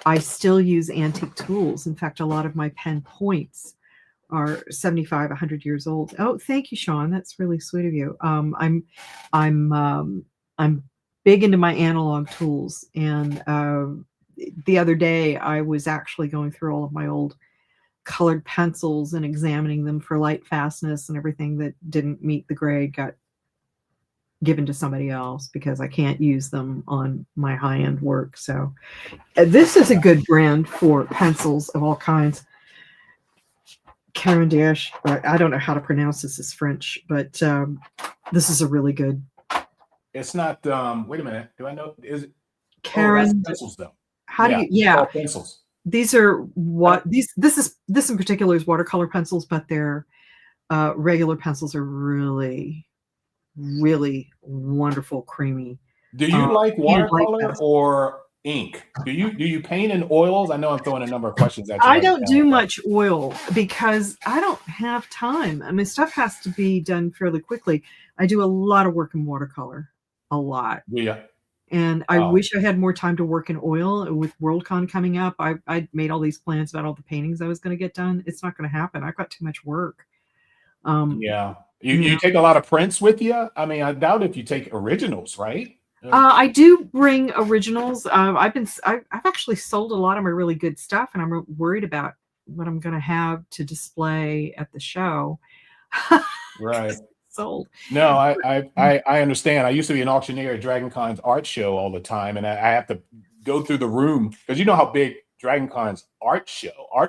I still use antique tools. In fact, a lot of my pen points are 75, 100 years old. Oh, thank you, Sean. That's really sweet of you. I'm big into my analog tools, and the other day I was actually going through all of my old colored pencils and examining them for light fastness, and everything that didn't meet the grade got given to somebody else because I can't use them on my high-end work. So this is a good brand for pencils of all kinds. Cavendish, I don't know how to pronounce this. It's French, but this is a really good. It's not. Wait a minute. Do I know? Is it? Karen, that's pencils though. how do you? They're Yeah, all pencils. these are what these. This in particular is watercolor pencils, but their regular pencils are really, really wonderful, creamy. Do you like watercolor pencils. or ink? Do you paint in oils? I know I'm throwing a number of questions at you. I don't do much oil because I don't have time. I mean, stuff has to be done fairly quickly. I do a lot of work in watercolor, a lot. Yeah. And I wish I had more time to work in oil. With WorldCon coming up, I made all these plans about all the paintings I was going to get done. It's not going to happen. I've got too much work. Yeah. You take a lot of prints with you? I mean, I doubt if you take originals, right? I do bring originals. I've actually sold a lot of my really good stuff, and I'm worried about what I'm going to have to display at the show. Right. Sold. No, I understand. I used to be an auctioneer at Dragon Con's art show all the time, and I have to go through the room because you know how big Dragon Con's art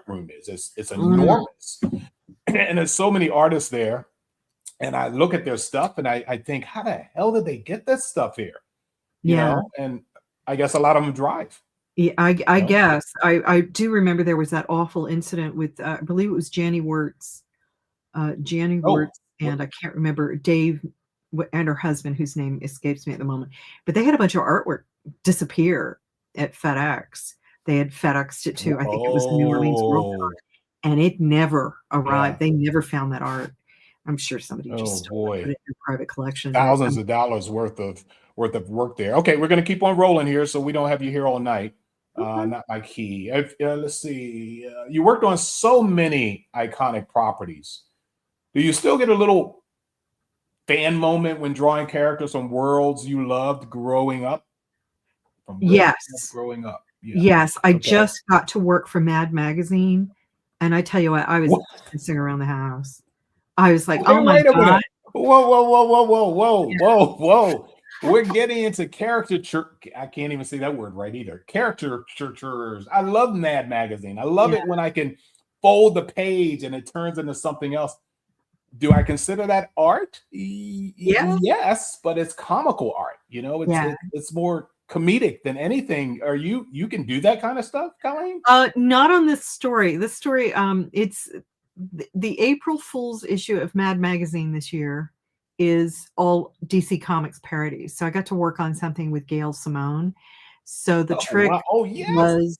room is. It's enormous, and there's so many artists there. And I look at their stuff, and I think, how the hell did they get this stuff here? You know? And I guess a lot of them drive. Yeah, I guess. I do remember there was that awful incident with I believe it was Janny Wirtz. And I can't remember Dave and her husband, whose name escapes me at the moment. But they had a bunch of artwork disappear at FedEx. They had FedExed it to, I think it was New Orleans WorldCon, and it never arrived. Yeah. They never found that art. I'm sure somebody just put it in their private collection. Thousands of dollars worth of work there. Okay, we're going to keep on rolling here, so we don't have you here all night. Not my key. Let's see. You worked on so many iconic properties. Do you still get a little fan moment when drawing characters from worlds you loved growing up? Yes. Growing up. Yeah. Yes. I just got to work for Mad Magazine, and I tell you what, I was dancing around the house. I was like, oh my God. Whoa. We're getting into caricature. I can't even say that word right either. Caricatures. I love Mad Magazine. I love it when I can fold the page and it turns into something else. Do I consider that art? Yes, but it's comical art. You know, it's more comedic than anything. Are you can do that kind of stuff, Colleen? Not on this story. This story, it's the April Fool's issue of Mad Magazine this year is all DC Comics parodies. So I got to work on something with Gail Simone. So the trick was,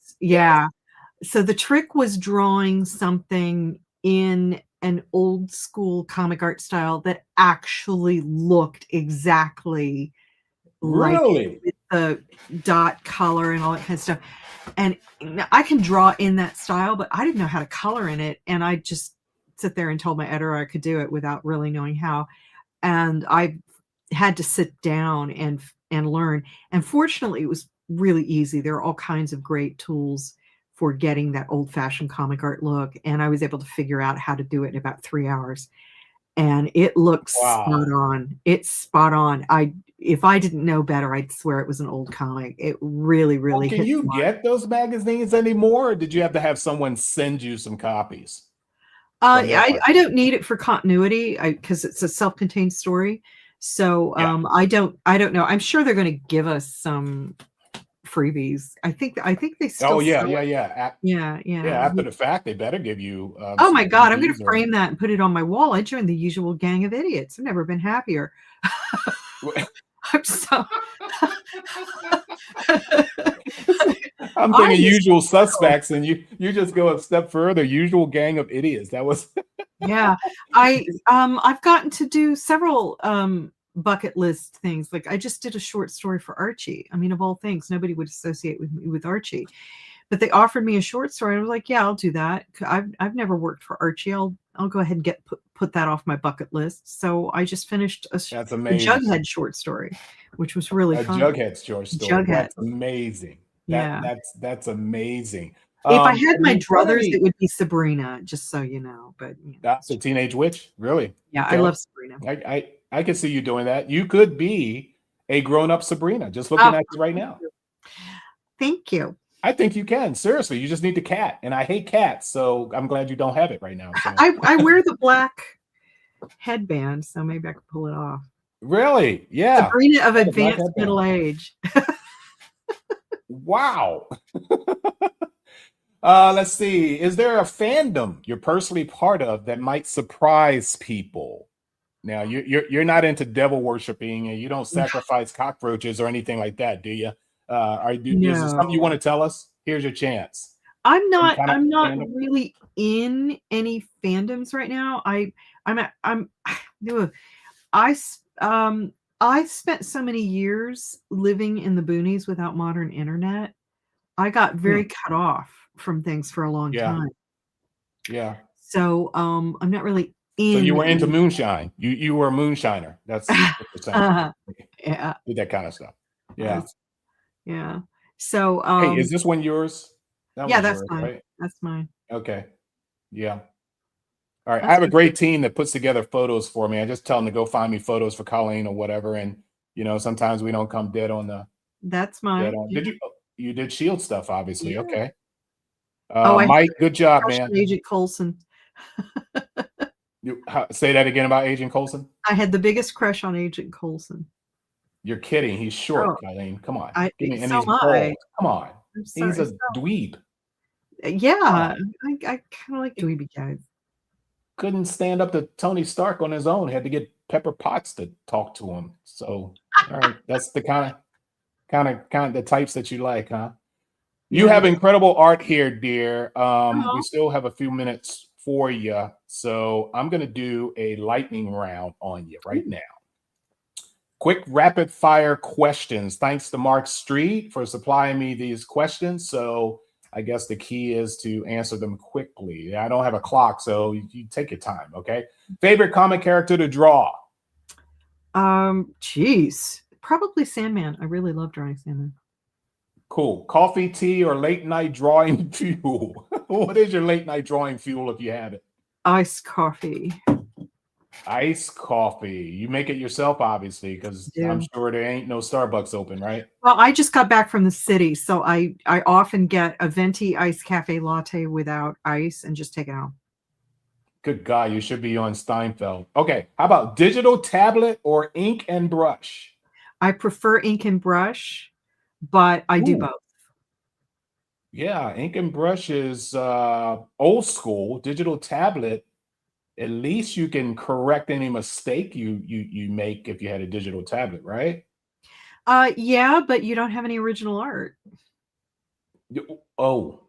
so the trick was drawing something in an old school comic art style that actually looked exactly like it, with the dot color and all that kind of stuff. And I can draw in that style, but I didn't know how to color in it. And I just sit there and told my editor I could do it without really knowing how. And I had to sit down and learn. And fortunately, it was really easy. There are all kinds of great tools for getting that old-fashioned comic art look. And I was able to figure out how to do it in about 3 hours. And it looks spot on. It's spot on. If I didn't know better, I'd swear it was an old comic. It really, really Can you get those magazines anymore? Or did you have to have someone send you some copies? I don't need it for continuity because it's a self-contained story. So I don't know. I'm sure they're going to give us some freebies. I think they still. After the fact, they better give you. Oh my God! I'm going to frame that and put it on my wall. I joined the usual gang of idiots. I've never been happier. I'm so. I'm thinking Usual Suspects, and you just go a step further. Usual Gang of Idiots. That was. Yeah, I've gotten to do several bucket list things. Like I just did a short story for Archie. I mean, of all things, nobody would associate with me with Archie, but they offered me a short story. I was like, yeah, I'll do that. I've never worked for Archie. I'll go ahead and put that off my bucket list. So I just finished a Jughead short story, which was really fun. Jughead short story. That's amazing. Yeah. That's amazing. If I had I my mean, one of druthers, the it would be Sabrina, just so you know. But that's a teenage witch, really. yeah, I Okay. love Sabrina. I can see you doing that. You could be a grown-up Sabrina, just looking Oh, at you right now. thank you. I think you can. Seriously, you just need the cat. And I hate cats, so I'm glad you don't have it right now. So I wear the black headband, so maybe I could pull it off. really, yeah. Sabrina of Yeah, the black advanced headband. middle age. Wow. Let's see. Is there a fandom you're personally part of that might surprise people? Now, you're not into devil worshiping, and you don't sacrifice cockroaches or anything like that, do you? Is there something you No. want to tell us? Here's your chance. I'm Some not kind of I'm not fandom? really in any fandoms right now. I'm ugh. I s- um I spent so many years living in the boonies without modern internet. I got Hmm. very cut off from things for a long Yeah, time. yeah. So I'm not really So you in were into any moonshine. You were a moonshiner. That's what you're saying. yeah. Did that kind of stuff. Yeah. That's, yeah. So Hey, is this one yours? That yeah, was that's yours, mine. right? That's mine. Okay. Yeah. All right. I That's have a mine. great team that puts together photos for me. I just tell them to go find me photos for Colleen or whatever. And sometimes we don't come dead on. That's mine. Did you? You did Shield stuff, obviously. Yeah. Okay. Oh, I had Mike, good job, crush man. on Agent Coulson. Say that again about Agent Coulson. I had the biggest crush on Agent Coulson. You're kidding. He's short, Oh, Colleen. Come on. I Give me, and so he's am I. bald. Come on. I'm He's sorry. a dweeb. Yeah, I kind of like dweeby guys. Couldn't stand up to Tony Stark on his own. Had to get Pepper Potts to talk to him. So, all right, that's the kind of the types that you like, huh? You Yeah. have incredible art here, dear. Oh, We still have a few minutes for you, so I'm going to do a lightning round on you right now. Quick rapid fire questions. Thanks to Mark Street for supplying me these questions. So I guess the key is to answer them quickly. I don't have a clock, so you take your time, okay? Favorite comic character to draw? geez. Probably Sandman. I really love drawing Sandman. Cool. Coffee, tea, or late night drawing fuel? What is your late night drawing fuel if you have it? Iced coffee. Iced coffee. You make it yourself, obviously, because I'm Yeah. sure there ain't no Starbucks open, right? Well, I just got back from the city, so I often get a venti iced cafe latte without ice and just take it home. Good God, you should be on Steinfeld. Okay, how about digital tablet or ink and brush? I prefer ink and brush, but I do Ooh. both. Yeah, ink and brush is old school. Digital tablet, at least you can correct any mistake you make if you had a digital tablet, right? Yeah, but you don't have any original art. Oh,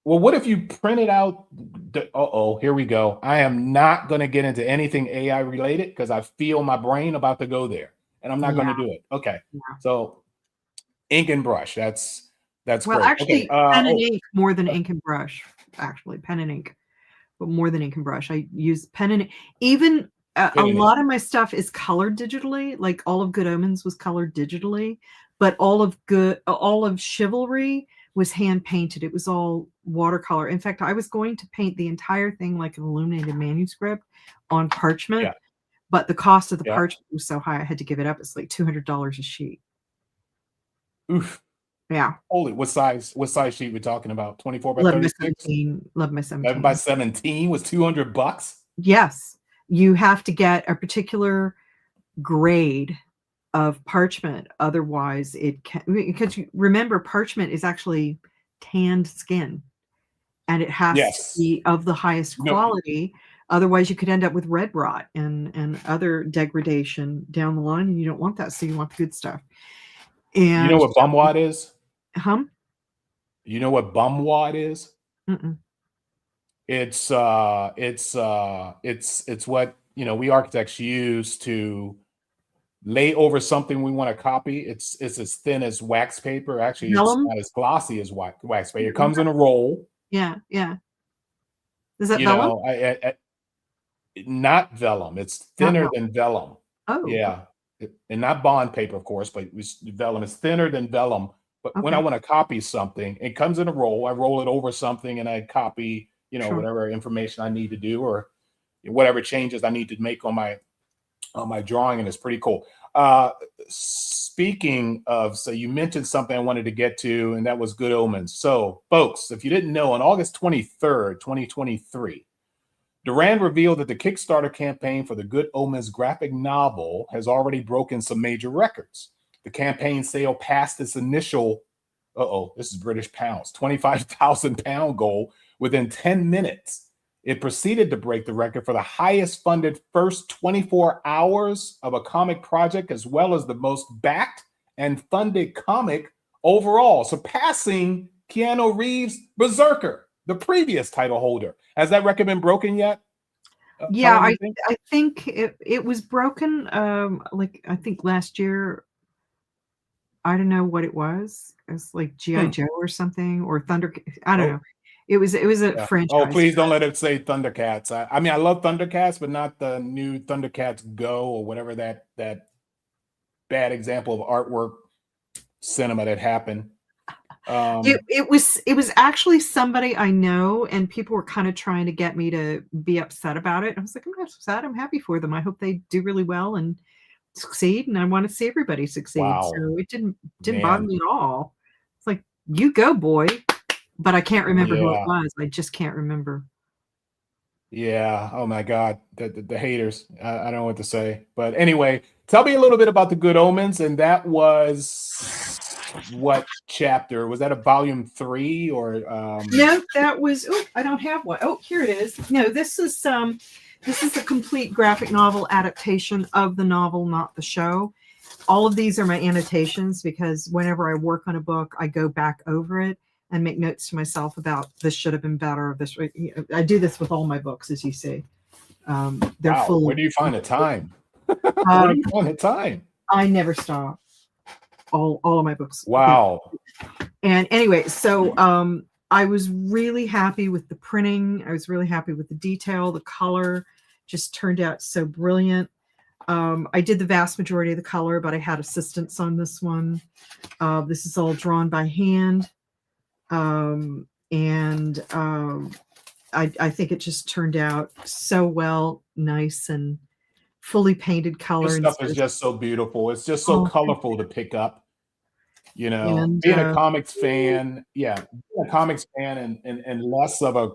what if you printed out here we go. I am not going to get into anything AI related because I feel my brain about to go there, and I'm not going to do it. Okay, Yeah. so ink and brush. That's Well, great. actually, Okay. pen and ink more than ink and brush. Actually, pen and ink, but more than ink and brush. I use pen and ink. Even a Pen and ink. lot of my stuff is colored digitally. Like all of Good Omens was colored digitally, but all of Chivalry was hand painted. It was all watercolor. In fact, I was going to paint the entire thing like an illuminated manuscript on parchment, Yeah. but the cost of the Yeah. parchment was so high, I had to give it up. It's like $200 a sheet. Oof. Yeah. Holy, what size sheet we talking about? 24 by 11 by 36? 17. 11 by 17. 11 by 17 was $200. Yes. You have to get a particular grade of parchment. Otherwise, it can, because you remember, parchment is actually tanned skin and it has Yes. to be of the highest No. quality. Otherwise, you could end up with red rot and other degradation down the line, and you don't want that. So you want the good stuff. And You know what bumwad is? You know what bumwad is? Mm-mm. It's what we architects use to lay over something we want to copy. It's as thin as wax paper. Actually, it's Vellum? not as glossy as wax paper. It comes in a roll. Yeah. Yeah. Is that You vellum? know, not vellum. It's thinner than vellum. Oh. Yeah, and not bond paper, of course, but vellum is thinner than vellum. But when I want to copy something, it comes in a roll. I roll it over something and I copy, whatever information I need to do or whatever changes I need to make on my drawing, and it's pretty cool. Speaking of, so you mentioned something I wanted to get to, and that was Good Omens. So, folks, if you didn't know, on August 23rd, 2023, Doran revealed that the Kickstarter campaign for the Good Omens graphic novel has already broken some major records. The campaign sale passed its initial, this is British pounds, 25,000 pound goal within 10 minutes. It proceeded to break the record for the highest funded first 24 hours of a comic project, as well as the most backed and funded comic overall, surpassing Keanu Reeves' Berserker, the previous title holder. Has that record been broken yet? Yeah, I think it was broken. I think last year. I don't know what it was. It was like G.I. Joe or something, or Thunder. I don't know. It was a franchise. Oh, please don't let it say Thundercats. I mean, I love Thundercats, but not the new Thundercats Go or whatever that bad example of artwork cinema that happened. It was actually somebody I know, and people were kind of trying to get me to be upset about it. I was like, I'm not upset. I'm happy for them. I hope they do really well and succeed, and I want to see everybody succeed. Wow. So it didn't bother me at all. It's like, you go, boy. But I can't remember who it was. I just can't remember. Yeah. Oh my God. The haters. I don't know what to say. But anyway, tell me a little bit about the Good Omens. And that was what chapter? Was that a volume 3 or No, that was I don't have one. Oh, here it is. No, this is a complete graphic novel adaptation of the novel, not the show. All of these are my annotations because whenever I work on a book, I go back over it and make notes to myself about this should have been better. This I do this with all my books, as you see. They're full. Where do you find the time? Where do you find the time? I never stop. All of my books. Wow. And anyway, so I was really happy with the printing. I was really happy with the detail. The color just turned out so brilliant. I did the vast majority of the color, but I had assistance on this one. This is all drawn by hand. I think it just turned out so well, nice and fully painted color. This stuff is just so beautiful. It's just so colorful to pick up. Being a comics fan, and less of a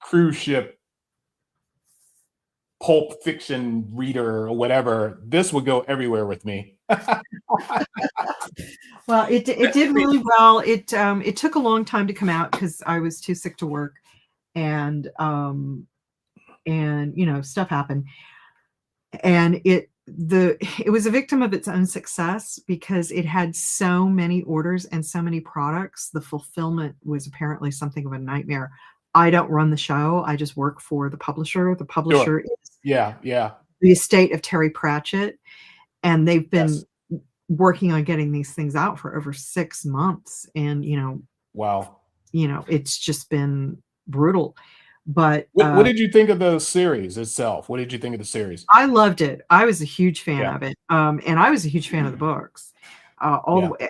cruise ship pulp fiction reader or whatever, this would go everywhere with me. Well, it did really well. It took a long time to come out because I was too sick to work, and stuff happened, and it was a victim of its own success because it had so many orders and so many products. The fulfillment was apparently something of a nightmare. I don't run the show. I just work for the publisher. The publisher is the estate of Terry Pratchett, and they've been working on getting these things out for over 6 months. And, wow. It's just been brutal. But what did you think of the series itself? What did you think of the series? I loved it. I was a huge fan of it. And I was a huge fan of the books.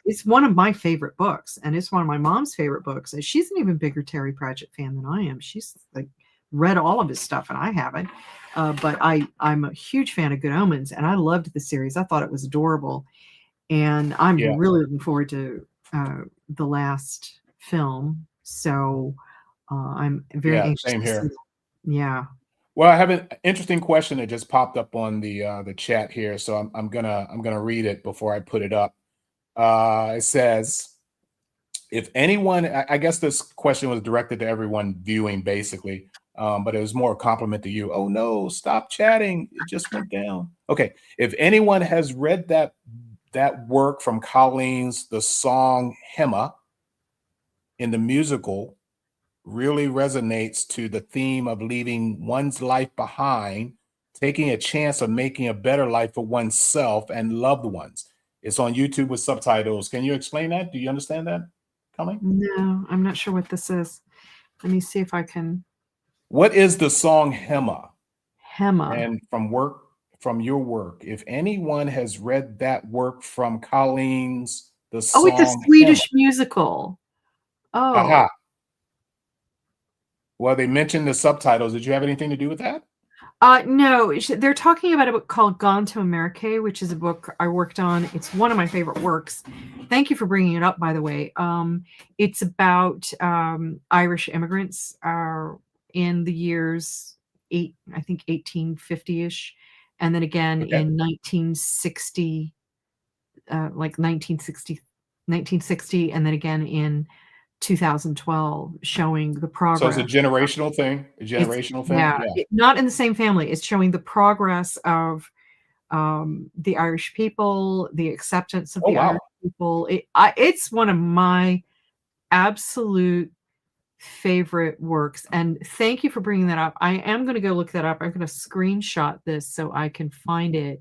It's one of my favorite books, and it's one of my mom's favorite books. And she's an even bigger Terry Pratchett fan than I am. She's like read all of his stuff, and I haven't. But I'm a huge fan of Good Omens, and I loved the series. I thought it was adorable, and I'm really looking forward to the last film. So I'm very anxious. Same here. Yeah. Well, I have an interesting question that just popped up on the chat here, so I'm gonna read it before I put it up. It says, if anyone, I guess this question was directed to everyone viewing, basically, but it was more a compliment to you. Oh no, stop chatting! It just went down. Okay, if anyone has read that work from Colleen's, the song "Hema" in the musical really resonates to the theme of leaving one's life behind, taking a chance of making a better life for oneself and loved ones. It's on YouTube with subtitles. Can you explain that? Do you understand that, Colleen? No, I'm not sure what this is. Let me see if I can. What is the song Hema? Hema. And from your work, if anyone has read that work from Colleen's, the Oh, it's a song Hammer. Swedish musical. Oh, Aha. Well, they mentioned the subtitles. Did you have anything to do with that? no, they're talking about a book called Gone to America, which is a book I worked on. It's one of my favorite works. Thank you for bringing it up, by the way. It's about Irish immigrants in the years I think 1850-ish, and then again Okay. in 1960, like 1960, and then again in 2012, showing the So it's a progress. generational thing. A It's generational thing. yeah, Yeah. not in the same family. It's showing the progress of the Irish people, the acceptance of Oh the Irish wow. people. It's one of my absolute favorite works. And thank you for bringing that up. I am going to go look that up. I'm going to screenshot this so I can find it.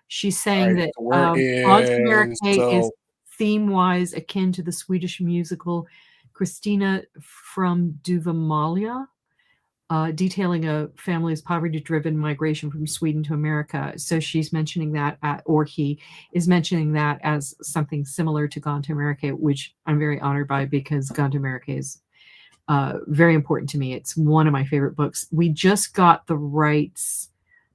She's All saying right. that So where Gone to is America is so theme-wise akin to the Swedish musical Christina from Duvemåla, detailing a family's poverty-driven migration from Sweden to America. So she's mentioning that, or he is mentioning that as something similar to Gone to America, which I'm very honored by because Gone to America is very important to me. It's one of my favorite books. We just got the rights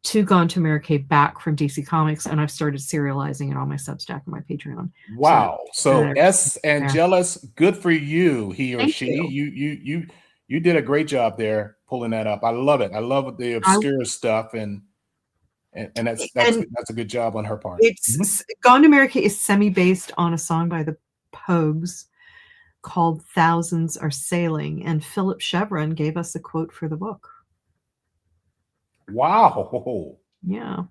to Gone to America back from DC Comics, and I've started serializing it on my Substack and my Patreon. wow. So So S. there. Angelus, good for you, he or Thank she. you. You did a great job there pulling that up. I love it. I love the I, obscure stuff, and and that's a good job on her part. Mhm. it's Gone to America is semi-based on a song by the Pogues called "Thousands Are Sailing," and Philip Chevron gave us a quote for the book. Wow. Yeah,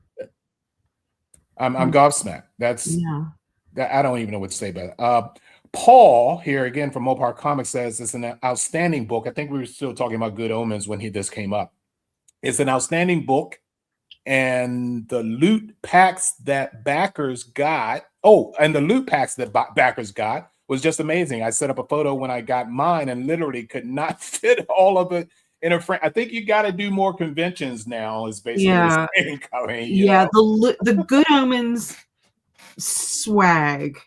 I'm gobsmacked. yeah. That I don't even know what to say about it. Paul here again from Mopar Comics says it's an outstanding book. I think we were still talking about Good Omens when this came up. It's an outstanding book, and the loot packs that backers got. Oh, and the loot packs that backers got was just amazing. I set up a photo when I got mine and literally could not fit all of it in a frame. I think you got to do more conventions now. Is basically what it's Yeah, saying, Colleen. You yeah. know. The Good Omens swag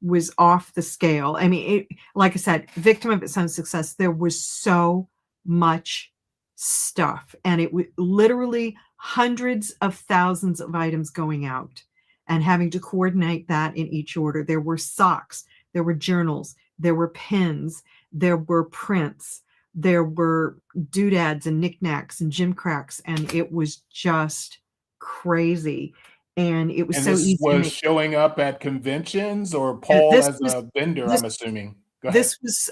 was off the scale. I mean, like I said, victim of its own success. There was so much stuff, and it was literally hundreds of thousands of items going out and having to coordinate that in each order. There were socks, there were journals, there were pins, there were prints, there were doodads and knickknacks and gimcracks, and it was just crazy. And it was And so this easy to was make. showing up at conventions or Yeah, Paul as a vendor, this I'm assuming. Go ahead. this was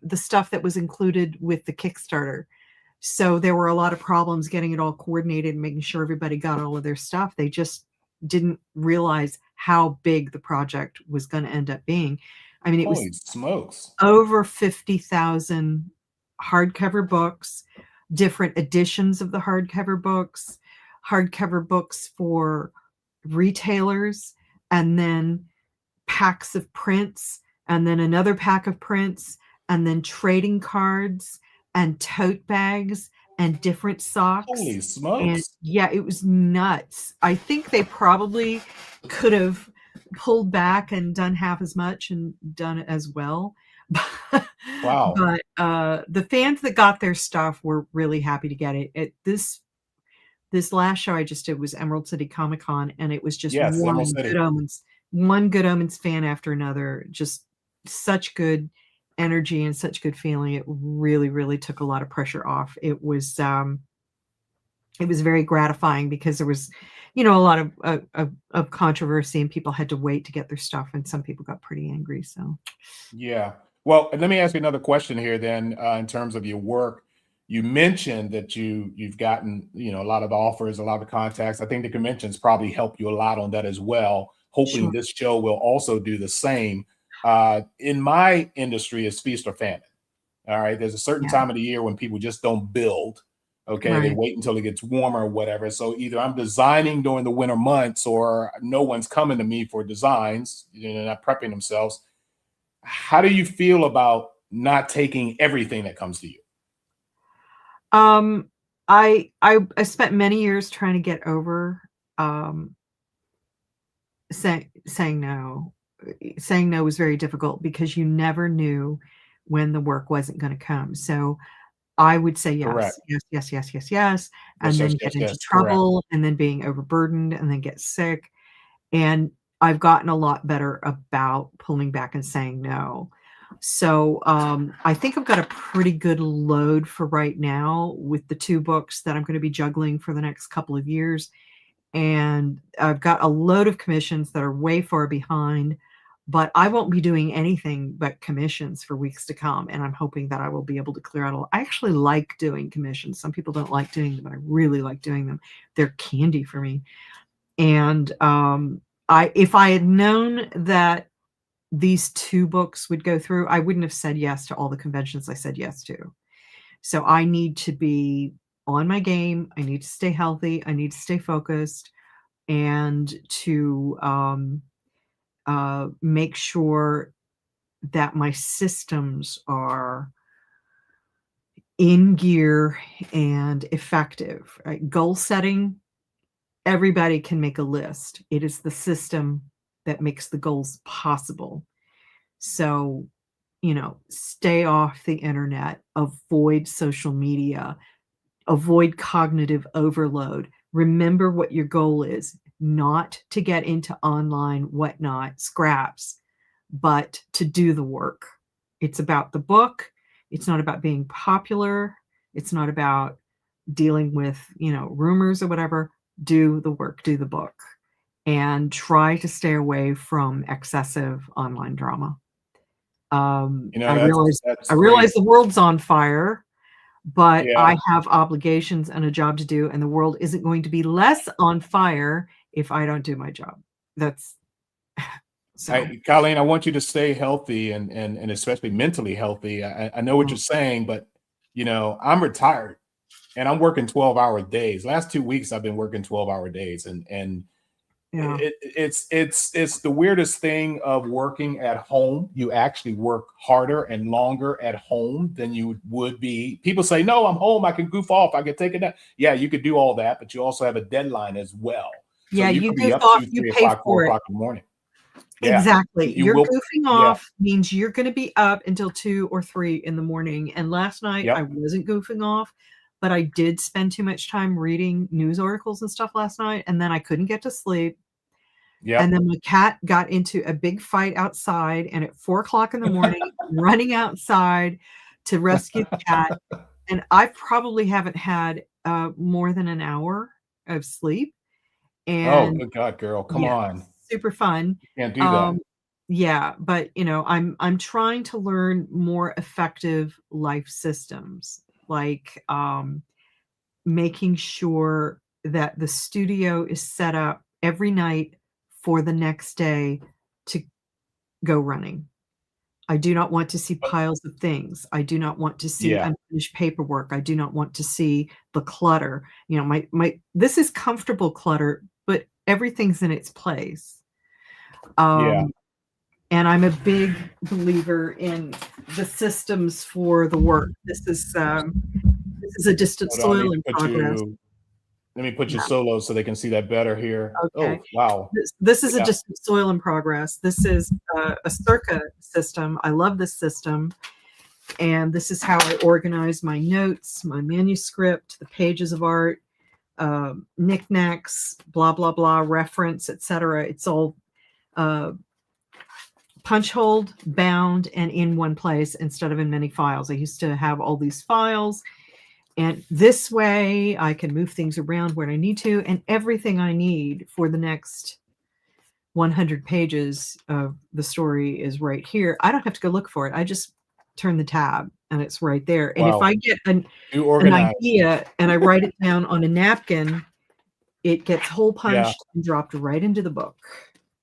the stuff that was included with the Kickstarter. So there were a lot of problems getting it all coordinated and making sure everybody got all of their stuff. They just didn't realize how big the project was going to end up being. I mean, it was Holy smokes. over 50,000 hardcover books, different editions of the hardcover books for retailers, and then packs of prints, and then another pack of prints, and then trading cards and tote bags and different socks. Holy And smokes. yeah, it was nuts. I think they probably could have pulled back and done half as much and done it as well. Wow. But the fans that got their stuff were really happy to get it. This last show I just did was Emerald City Comic Con, and it was just Yes, Emerald City. One Good Omens fan after another. Just such good energy and such good feeling. It really, really took a lot of pressure off. It was very gratifying because there was, a lot of controversy, and people had to wait to get their stuff, and some people got pretty angry. So Yeah. Well, let me ask you another question here then, in terms of your work. You mentioned that you've gotten, a lot of offers, a lot of contacts. I think the conventions probably help you a lot on that as well. Hoping sure. this show will also do the same. In my industry, it's feast or famine. All right. There's a certain Yeah. time of the year when people just don't build. Okay. They Right. wait until it gets warmer or whatever. So either I'm designing during the winter months or no one's coming to me for designs, not prepping themselves. How do you feel about not taking everything that comes to you? I spent many years trying to get over saying no. saying no was very difficult because you never knew when the work wasn't going to come. So I would say Correct. yes, and Yes, then yes, get yes, into yes. Correct. trouble, and then being overburdened, and then get sick. And I've gotten a lot better about pulling back and saying no. So I think I've got a pretty good load for right now with the 2 books that I'm going to be juggling for the next couple of years. And I've got a load of commissions that are way far behind, but I won't be doing anything but commissions for weeks to come. And I'm hoping that I will be able to clear out I actually like doing commissions. Some people don't like doing them, but I really like doing them. They're candy for me. And if I had known that these 2 books would go through, I wouldn't have said yes to all the conventions I said yes to. So I need to be on my game. I need to stay healthy. I need to stay focused, and to make sure that my systems are in gear and effective. Right? Goal setting, everybody can make a list. It is the system that makes the goals possible. So, stay off the internet, avoid social media, avoid cognitive overload. Remember what your goal is, not to get into online whatnot scraps, but to do the work. It's about the book. It's not about being popular. It's not about dealing with, rumors or whatever. Do the work, do the book, and try to stay away from excessive online drama. I realize that's I great. realize the world's on fire, but Yeah. I have obligations and a job to do, and the world isn't going to be less on fire if I don't do my job. That's so. Colleen, I want you to stay healthy and especially mentally healthy. I know what you're saying, but I'm retired and I'm working 12-hour days. Last 2 weeks I've been working 12-hour days, and Yeah. it's the weirdest thing of working at home. You actually work harder and longer at home than you would be. People say, no, I'm home, I can goof off, I can take it down. Yeah, you could do all that, but you also have a deadline as well. So Yeah, you you could be goof up off, 2, you 3 pay o'clock, 4 for it. o'clock in the morning. Yeah. Exactly. You You're will. goofing Yeah. off means you're going to be up until 2 or 3 in the morning. And last night I Yep. wasn't goofing off, but I did spend too much time reading news articles and stuff last night, and then I couldn't get to sleep. Yep. And then my cat got into a big fight outside, and at 4 o'clock in the morning, running outside to rescue the cat. And I probably haven't had more than an hour of sleep. Oh, And good God, girl. Come yeah, on. super fun. You can't do that. Yeah, but I'm trying to learn more effective life systems, like making sure that the studio is set up every night for the next day to go running. I do not want to see piles of things. I do not want to see Yeah. unfinished paperwork. I do not want to see the clutter. My this is comfortable clutter, but everything's in its place. Yeah. And I'm a big believer in the systems for the work. This is a distant Hold on, I soil need in to put progress. let me put you Yeah. solo so they can see that better here. Okay. Oh, wow. This is a Yeah. distant soil in progress. This is a circa system. I love this system. And this is how I organize my notes, my manuscript, the pages of art, knickknacks, blah, blah, blah, reference, etc. It's all punch holed, bound, and in one place instead of in many files. I used to have all these files, and this way I can move things around when I need to, and everything I need for the next 100 pages of the story is right here. I don't have to go look for it. I just turn the tab and it's right there. And if Wow. I get an organized. idea and I write it down on a napkin, it gets hole punched and dropped right into the book.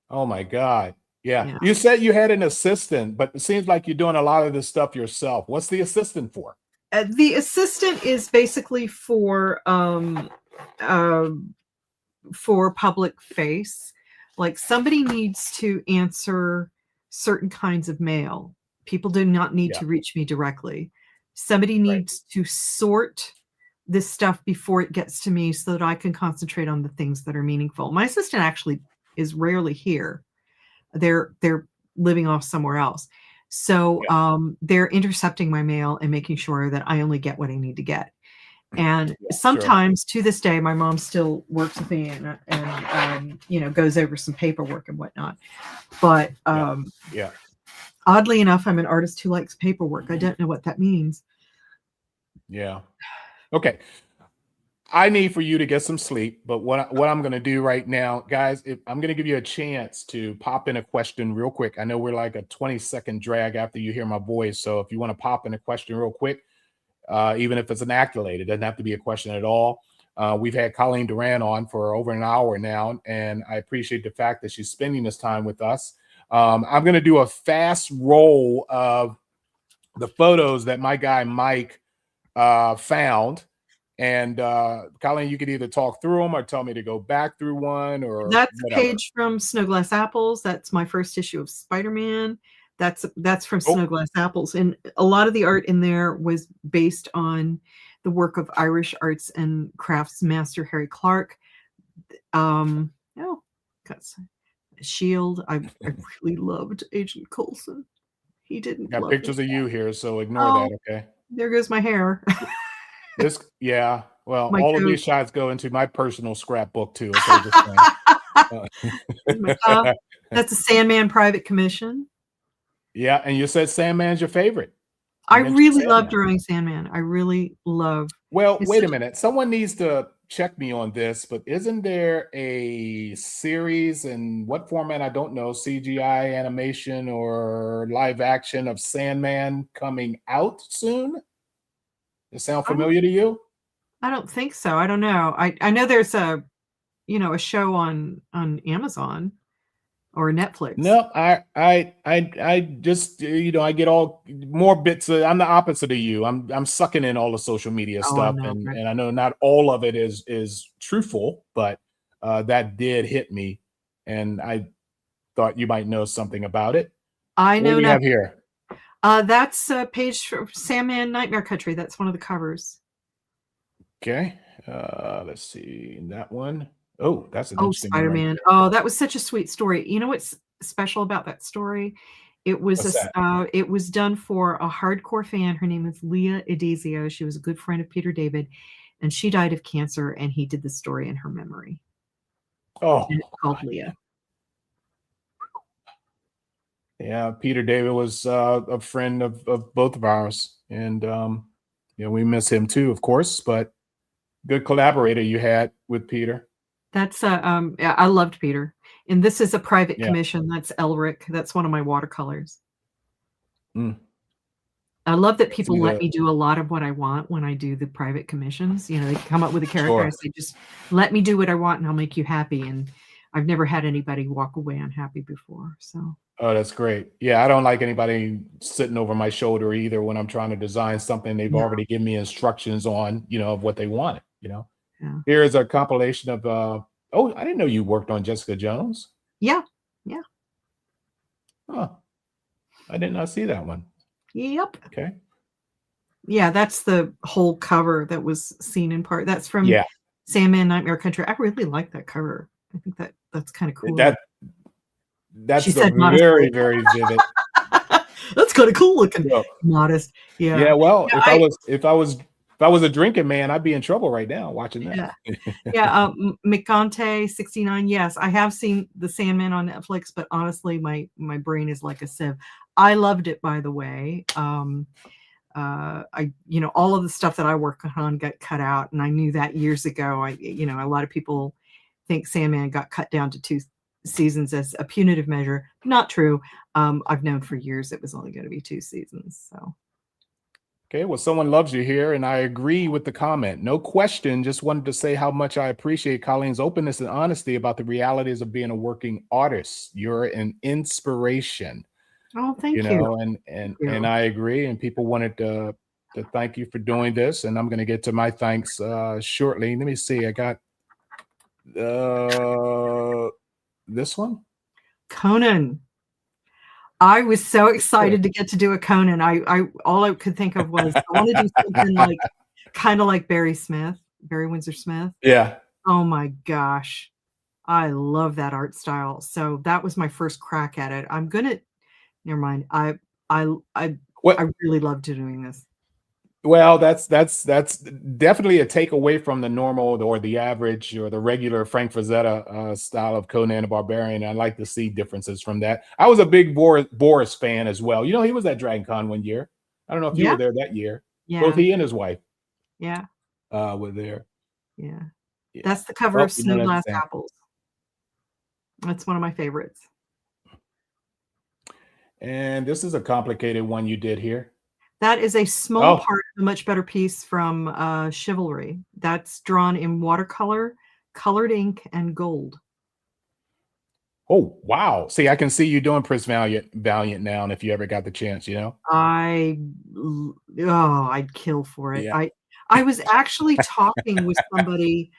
Oh my God. Yeah. Yeah. You said you had an assistant, but it seems like you're doing a lot of this stuff yourself. What's the assistant for? The assistant is basically for public face. Like somebody needs to answer certain kinds of mail. People do not need to reach me directly. Somebody needs to sort this stuff before it gets to me so that I can concentrate on the things that are meaningful. My assistant actually is rarely here. They're living off somewhere else. So they're intercepting my mail and making sure that I only get what I need to get. And sometimes to this day, my mom still works with me and you know, goes over some paperwork and whatnot. But oddly enough, I'm an artist who likes paperwork. I don't know what that means. Yeah. Okay. I need for you to get some sleep, but what I'm going to do right now, guys, I'm going to give you a chance to pop in a question real quick. I know we're like a 20-second drag after you hear my voice. So if you want to pop in a question real quick, even if it's an accolade, it doesn't have to be a question at all. We've had Colleen Doran on for over an hour now, and I appreciate the fact that she's spending this time with us. I'm going to do a fast roll of the photos that my guy Mike found. And Colleen, you could either talk through them or tell me to go back through one or that's whatever. a page from Snow Glass Apples. That's my first issue of Spider-Man. That's from Snow Glass Apples. And a lot of the art in there was based on the work of Irish arts and crafts master Harry Clark. Shield. I really loved Agent Coulson. He didn't. Got pictures of you here, so ignore that, okay? There goes my hair. Well, my all coat. of these shots go into my personal scrapbook too. Okay, that's a Sandman private commission. Yeah, and you said Sandman's your favorite. I really love drawing Sandman. I really love. Well, wait a minute. Someone needs to check me on this, but isn't there a series in what format? I don't know, CGI animation or live action of Sandman coming out soon? Does it sound familiar to you? I don't think so. I don't know. I know there's a show on Amazon or Netflix. No, I just I get all more bits. I'm the opposite of you. I'm sucking in all the social media stuff, and I know not all of it is truthful, but that did hit me, and I thought you might know something about it. I know. What do we have here? That's a page from Sandman Nightmare Country. That's one of the covers. Okay. Let's see that one. Oh, that's an interesting Spider-Man. Right, oh, that was such a sweet story. You know what's special about that story? It was it was done for a hardcore fan. Her name is Leah Edizio. She was a good friend of Peter David, and she died of cancer, and he did the story in her memory. Oh, and it's called Leah. Yeah, Peter David was a friend of both of ours, and we miss him too, of course. But good collaborator you had with Peter. That's I loved Peter, and this is a private commission. That's Elric. That's one of my watercolors. I love that people let me do a lot of what I want when I do the private commissions. They come up with a character. I say, just let me do what I want, and I'll make you happy. And I've never had anybody walk away unhappy before. So. Oh, that's great. Yeah, I don't like anybody sitting over my shoulder either when I'm trying to design something they've already given me instructions on, of what they wanted, Yeah. Here's a compilation of I didn't know you worked on Jessica Jones. Yeah. Oh, I did not see that one. Yep. Okay. Yeah, that's the whole cover that was seen in part. That's from Sandman Nightmare Country. I really like that cover. I think that's kind of cool. That's very, very vivid. That's kind of cool looking. Modest. Yeah. Yeah. Well, if I was a drinking man, I'd be in trouble right now watching that. Yeah. McConte 69. Yes, I have seen the Sandman on Netflix, but honestly, my brain is like a sieve. I loved it, by the way. All of the stuff that I work on got cut out, and I knew that years ago. A lot of people think Sandman got cut down to 2 seasons as a punitive measure. Not true. I've known for years it was only going to be 2 seasons. So. Okay, well, someone loves you here, and I agree with the comment. No question, just wanted to say how much I appreciate Colleen's openness and honesty about the realities of being a working artist. You're an inspiration. Oh, thank you. And I agree, and people wanted to thank you for doing this, and I'm going to get to my thanks shortly. Let me see. I got this one. Conan. I was so excited to get to do a Conan. All I could think of was I want to do something kind of like Barry Windsor Smith. Yeah. Oh my gosh. I love that art style. So that was my first crack at it. Never mind. I I What? I really loved doing this. Well, that's definitely a takeaway from the normal or the average or the regular Frank Frazetta style of Conan the Barbarian. I like to see differences from that. I was a big Boris fan as well. You know, he was at Dragon Con one year. I don't know if you Yeah. were there that year. Both Yeah. he and his wife Yeah. were there. Yeah. Yeah. That's the cover Oh, of you know Snow that's Glass Sam. Apples. That's one of my favorites. And this is a complicated one you did here. That is a small Oh, part of a much better piece from Chivalry. That's drawn in watercolor, colored ink, and gold. oh, wow. See, I can see you doing Prince Valiant now, and if you ever got the chance, you know. I'd kill for it. Yeah. I was actually talking with somebody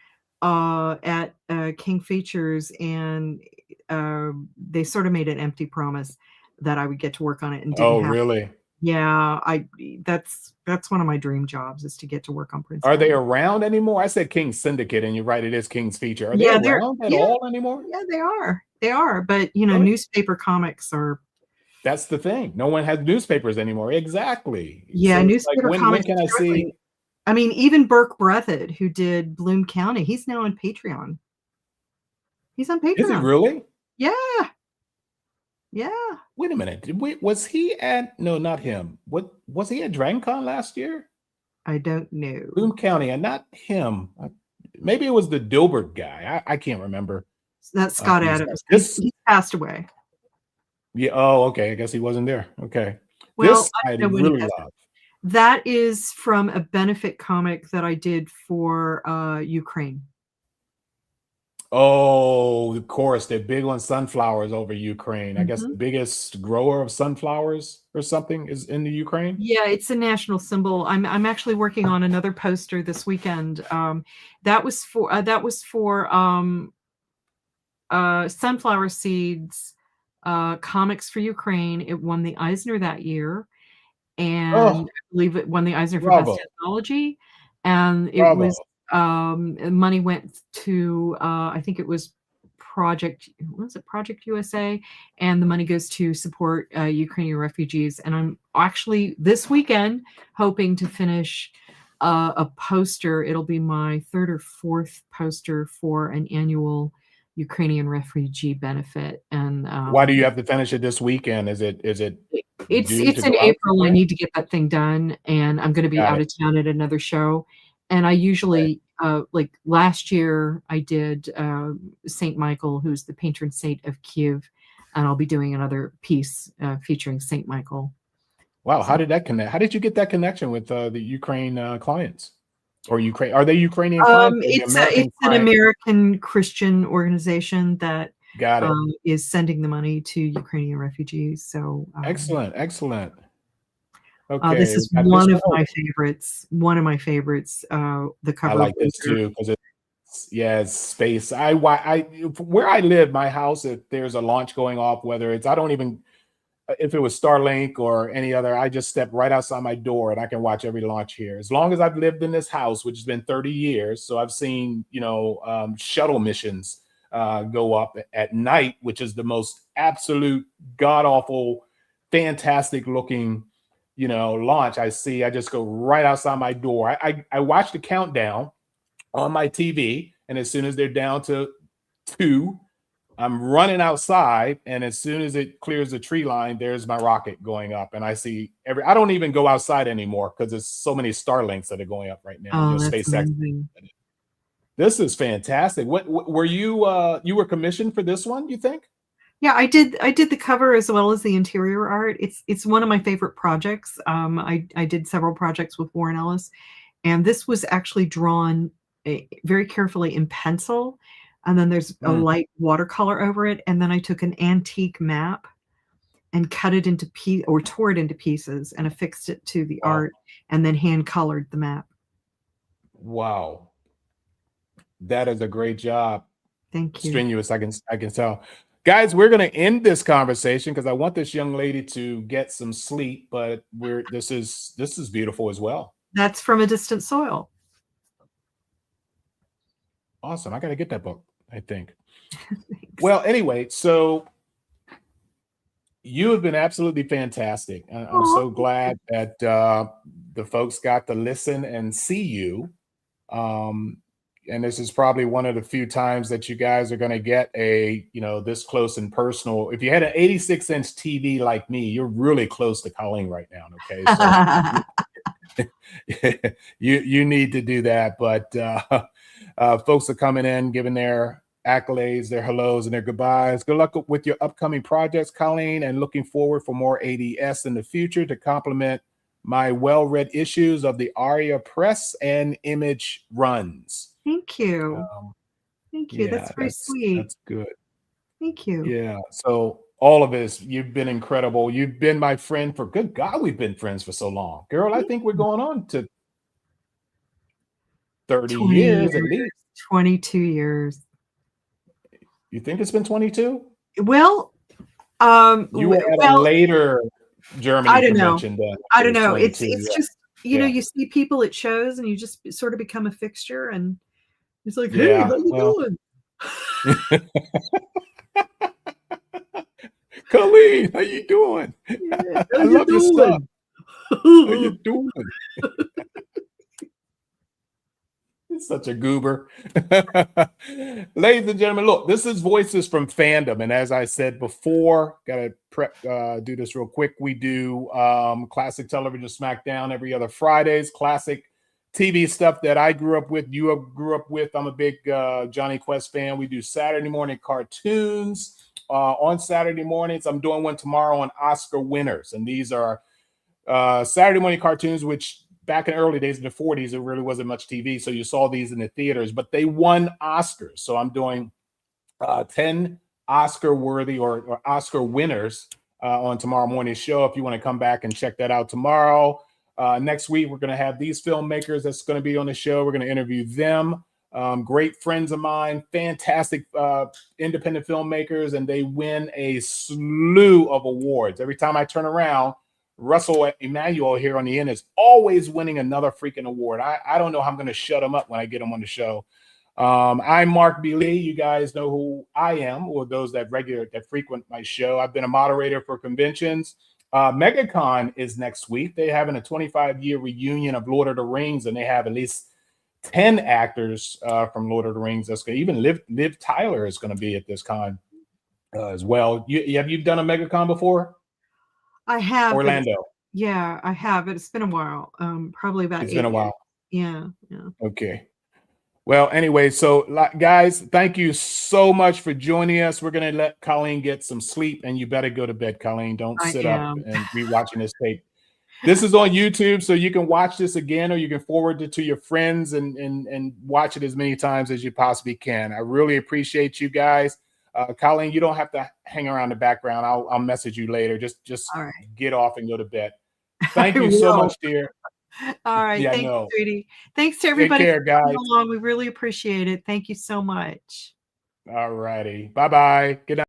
at King Features, and they sort of made an empty promise that I would get to work on it and didn't Oh, have. really? Yeah, that's one of my dream jobs, is to get to work on Prince Are they Valiant. around anymore? I said King's Syndicate, and you're right, it is King's Feature. Are they Yeah, around at all anymore? yeah, they are. They are, but you know, Really? newspaper comics are. That's the thing. No one has newspapers anymore. Exactly. Yeah, So it's like, newspaper when comics can are I struggling. see? I mean, even Burke Breathitt, who did Bloom County, he's now on Patreon. He's on Is he Patreon. really? Yeah. Yeah. Wait a minute. Was he at? No, not him. What was he at Dragon Con last year? I don't know. Bloom County, and not him. Maybe it was the Dilbert guy. I can't remember. That's Scott who's Adams. that. This, He passed away. yeah. Oh, okay. I guess he wasn't there. Okay. Well, This I I don't know when he really passed. love. That is from a benefit comic that I did for Ukraine. Oh, of course, they're big on sunflowers over Ukraine. I guess the Mhm. biggest grower of sunflowers or something is in the Ukraine. Yeah, it's a national symbol. I'm actually working on another poster this weekend. That was for sunflower seeds comics for Ukraine. It won the Eisner that year, and Oh, I believe it won the Eisner for best bravo, anthology. And it bravo. was money went to I think it was Project USA, and the money goes to support Ukrainian refugees. And I'm actually this weekend hoping to finish a poster. It'll be my third or fourth poster for an annual Ukrainian refugee benefit. And Why do you have to finish it this weekend? Is it due to it's in go out April. I somewhere? need to get that thing done, and I'm going to be Got out it. of town at another show. And I usually, like last year, I did Saint Michael, who's the patron saint of Kiev, and I'll be doing another piece featuring Saint Michael. Wow, how So, did that connect? How did you get that connection with the Ukraine clients? Or Ukraine? Are they Ukrainian clients or the it's American an client? American Christian organization that Got it. is sending the money to Ukrainian refugees. So Excellent, excellent. this Okay, is we got this one of one. my favorites. One of my favorites. The I cover like of this Winter. too because it's space. Where I live, my house, if there's a launch going off, whether it's I don't even if it was Starlink or any other, I just step right outside my door and I can watch every launch here. As long as I've lived in this house, which has been 30 years, so I've seen shuttle missions go up at night, which is the most absolute god awful, fantastic looking launch I see. I just go right outside my door. I watch the countdown on my TV, and as soon as they're down to 2, I'm running outside, and as soon as it clears the tree line, there's my rocket going up, and I see I don't even go outside anymore because there's so many Starlinks that are going up right now. Oh, that's SpaceX. amazing. This is fantastic. What were you were commissioned for this one? You think? Yeah, I did the cover as well as the interior art. It's one of my favorite projects. I did several projects with Warren Ellis, and this was actually drawn very carefully in pencil, and then there's a light watercolor over it, and then I took an antique map and cut it into tore it into pieces and affixed it to the art, and then hand colored the map. Wow, that is a great job. Thank you. Strenuous, I can tell. Guys, we're going to end this conversation because I want this young lady to get some sleep, but this is beautiful as well. That's From a Distant Soil. Awesome. I got to get that book, I think. Well, anyway, so you have been absolutely fantastic. I'm so glad that the folks got to listen and see you. And this is probably one of the few times that you guys are going to get a, this close and personal. If you had an 86-inch TV like me, you're really close to Colleen right now. Okay, so you need to do that. But folks are coming in, giving their accolades, their hellos, and their goodbyes. Good luck with your upcoming projects, Colleen, and looking forward for more ADS in the future to complement my well-read issues of the ARIA Press and Image runs. Thank you. Thank you. Yeah, that's very sweet. That's good. Thank you. Yeah. So all of this, you've been incredible. You've been my friend for, good God, we've been friends for so long. Girl, I think we're going on to 30 years at least. 22 years. You think it's been 22? Well, you were at a later Germany convention then. I don't know. It's just, you know, you see people at shows and you just sort of become a fixture, and it's like, hey, how you doing? Colleen, how you doing? Yeah, I love your stuff. How you doing? It's such a goober. Ladies and gentlemen, look, this is Voices from Fandom. And as I said before, got to do this real quick. We do classic television SmackDown every other Fridays, classic TV stuff that I grew up with, you grew up with. I'm a big Johnny Quest fan. We do Saturday morning cartoons on Saturday mornings. I'm doing one tomorrow on Oscar winners. And these are Saturday morning cartoons, which back in the early days in the 40s, it really wasn't much TV. So you saw these in the theaters, but they won Oscars. So I'm doing 10 Oscar worthy or Oscar winners on tomorrow morning's show. If you want to come back and check that out tomorrow. Next week, we're going to have these filmmakers that's going to be on the show. We're going to interview them. Great friends of mine, fantastic independent filmmakers, and they win a slew of awards. Every time I turn around, Russell Emanuel here on the end is always winning another freaking award. I don't know how I'm going to shut him up when I get him on the show. I'm Mark B. Lee. You guys know who I am, or those that frequent my show. I've been a moderator for conventions. MegaCon is next week. They're having a 25-year reunion of Lord of the Rings, and they have at least 10 actors from Lord of the Rings. That's going to even Liv Tyler is going to be at this con as well. Have you done a MegaCon before? I have. Orlando. Yeah, I have. It's been a while. Probably about. It's been a while. Yeah. Okay. Well, anyway, so guys, thank you so much for joining us. We're going to let Colleen get some sleep, and you better go to bed, Colleen. Don't sit up and be watching this tape. This is on YouTube, so you can watch this again, or you can forward it to your friends and watch it as many times as you possibly can. I really appreciate you guys. Colleen, you don't have to hang around the background. I'll message you later. Just right. Get off and go to bed. Thank you so much, dear. All right. Yeah, thanks, sweetie. Thanks to everybody for coming along. We really appreciate it. Thank you so much. All righty. Bye-bye. Good night.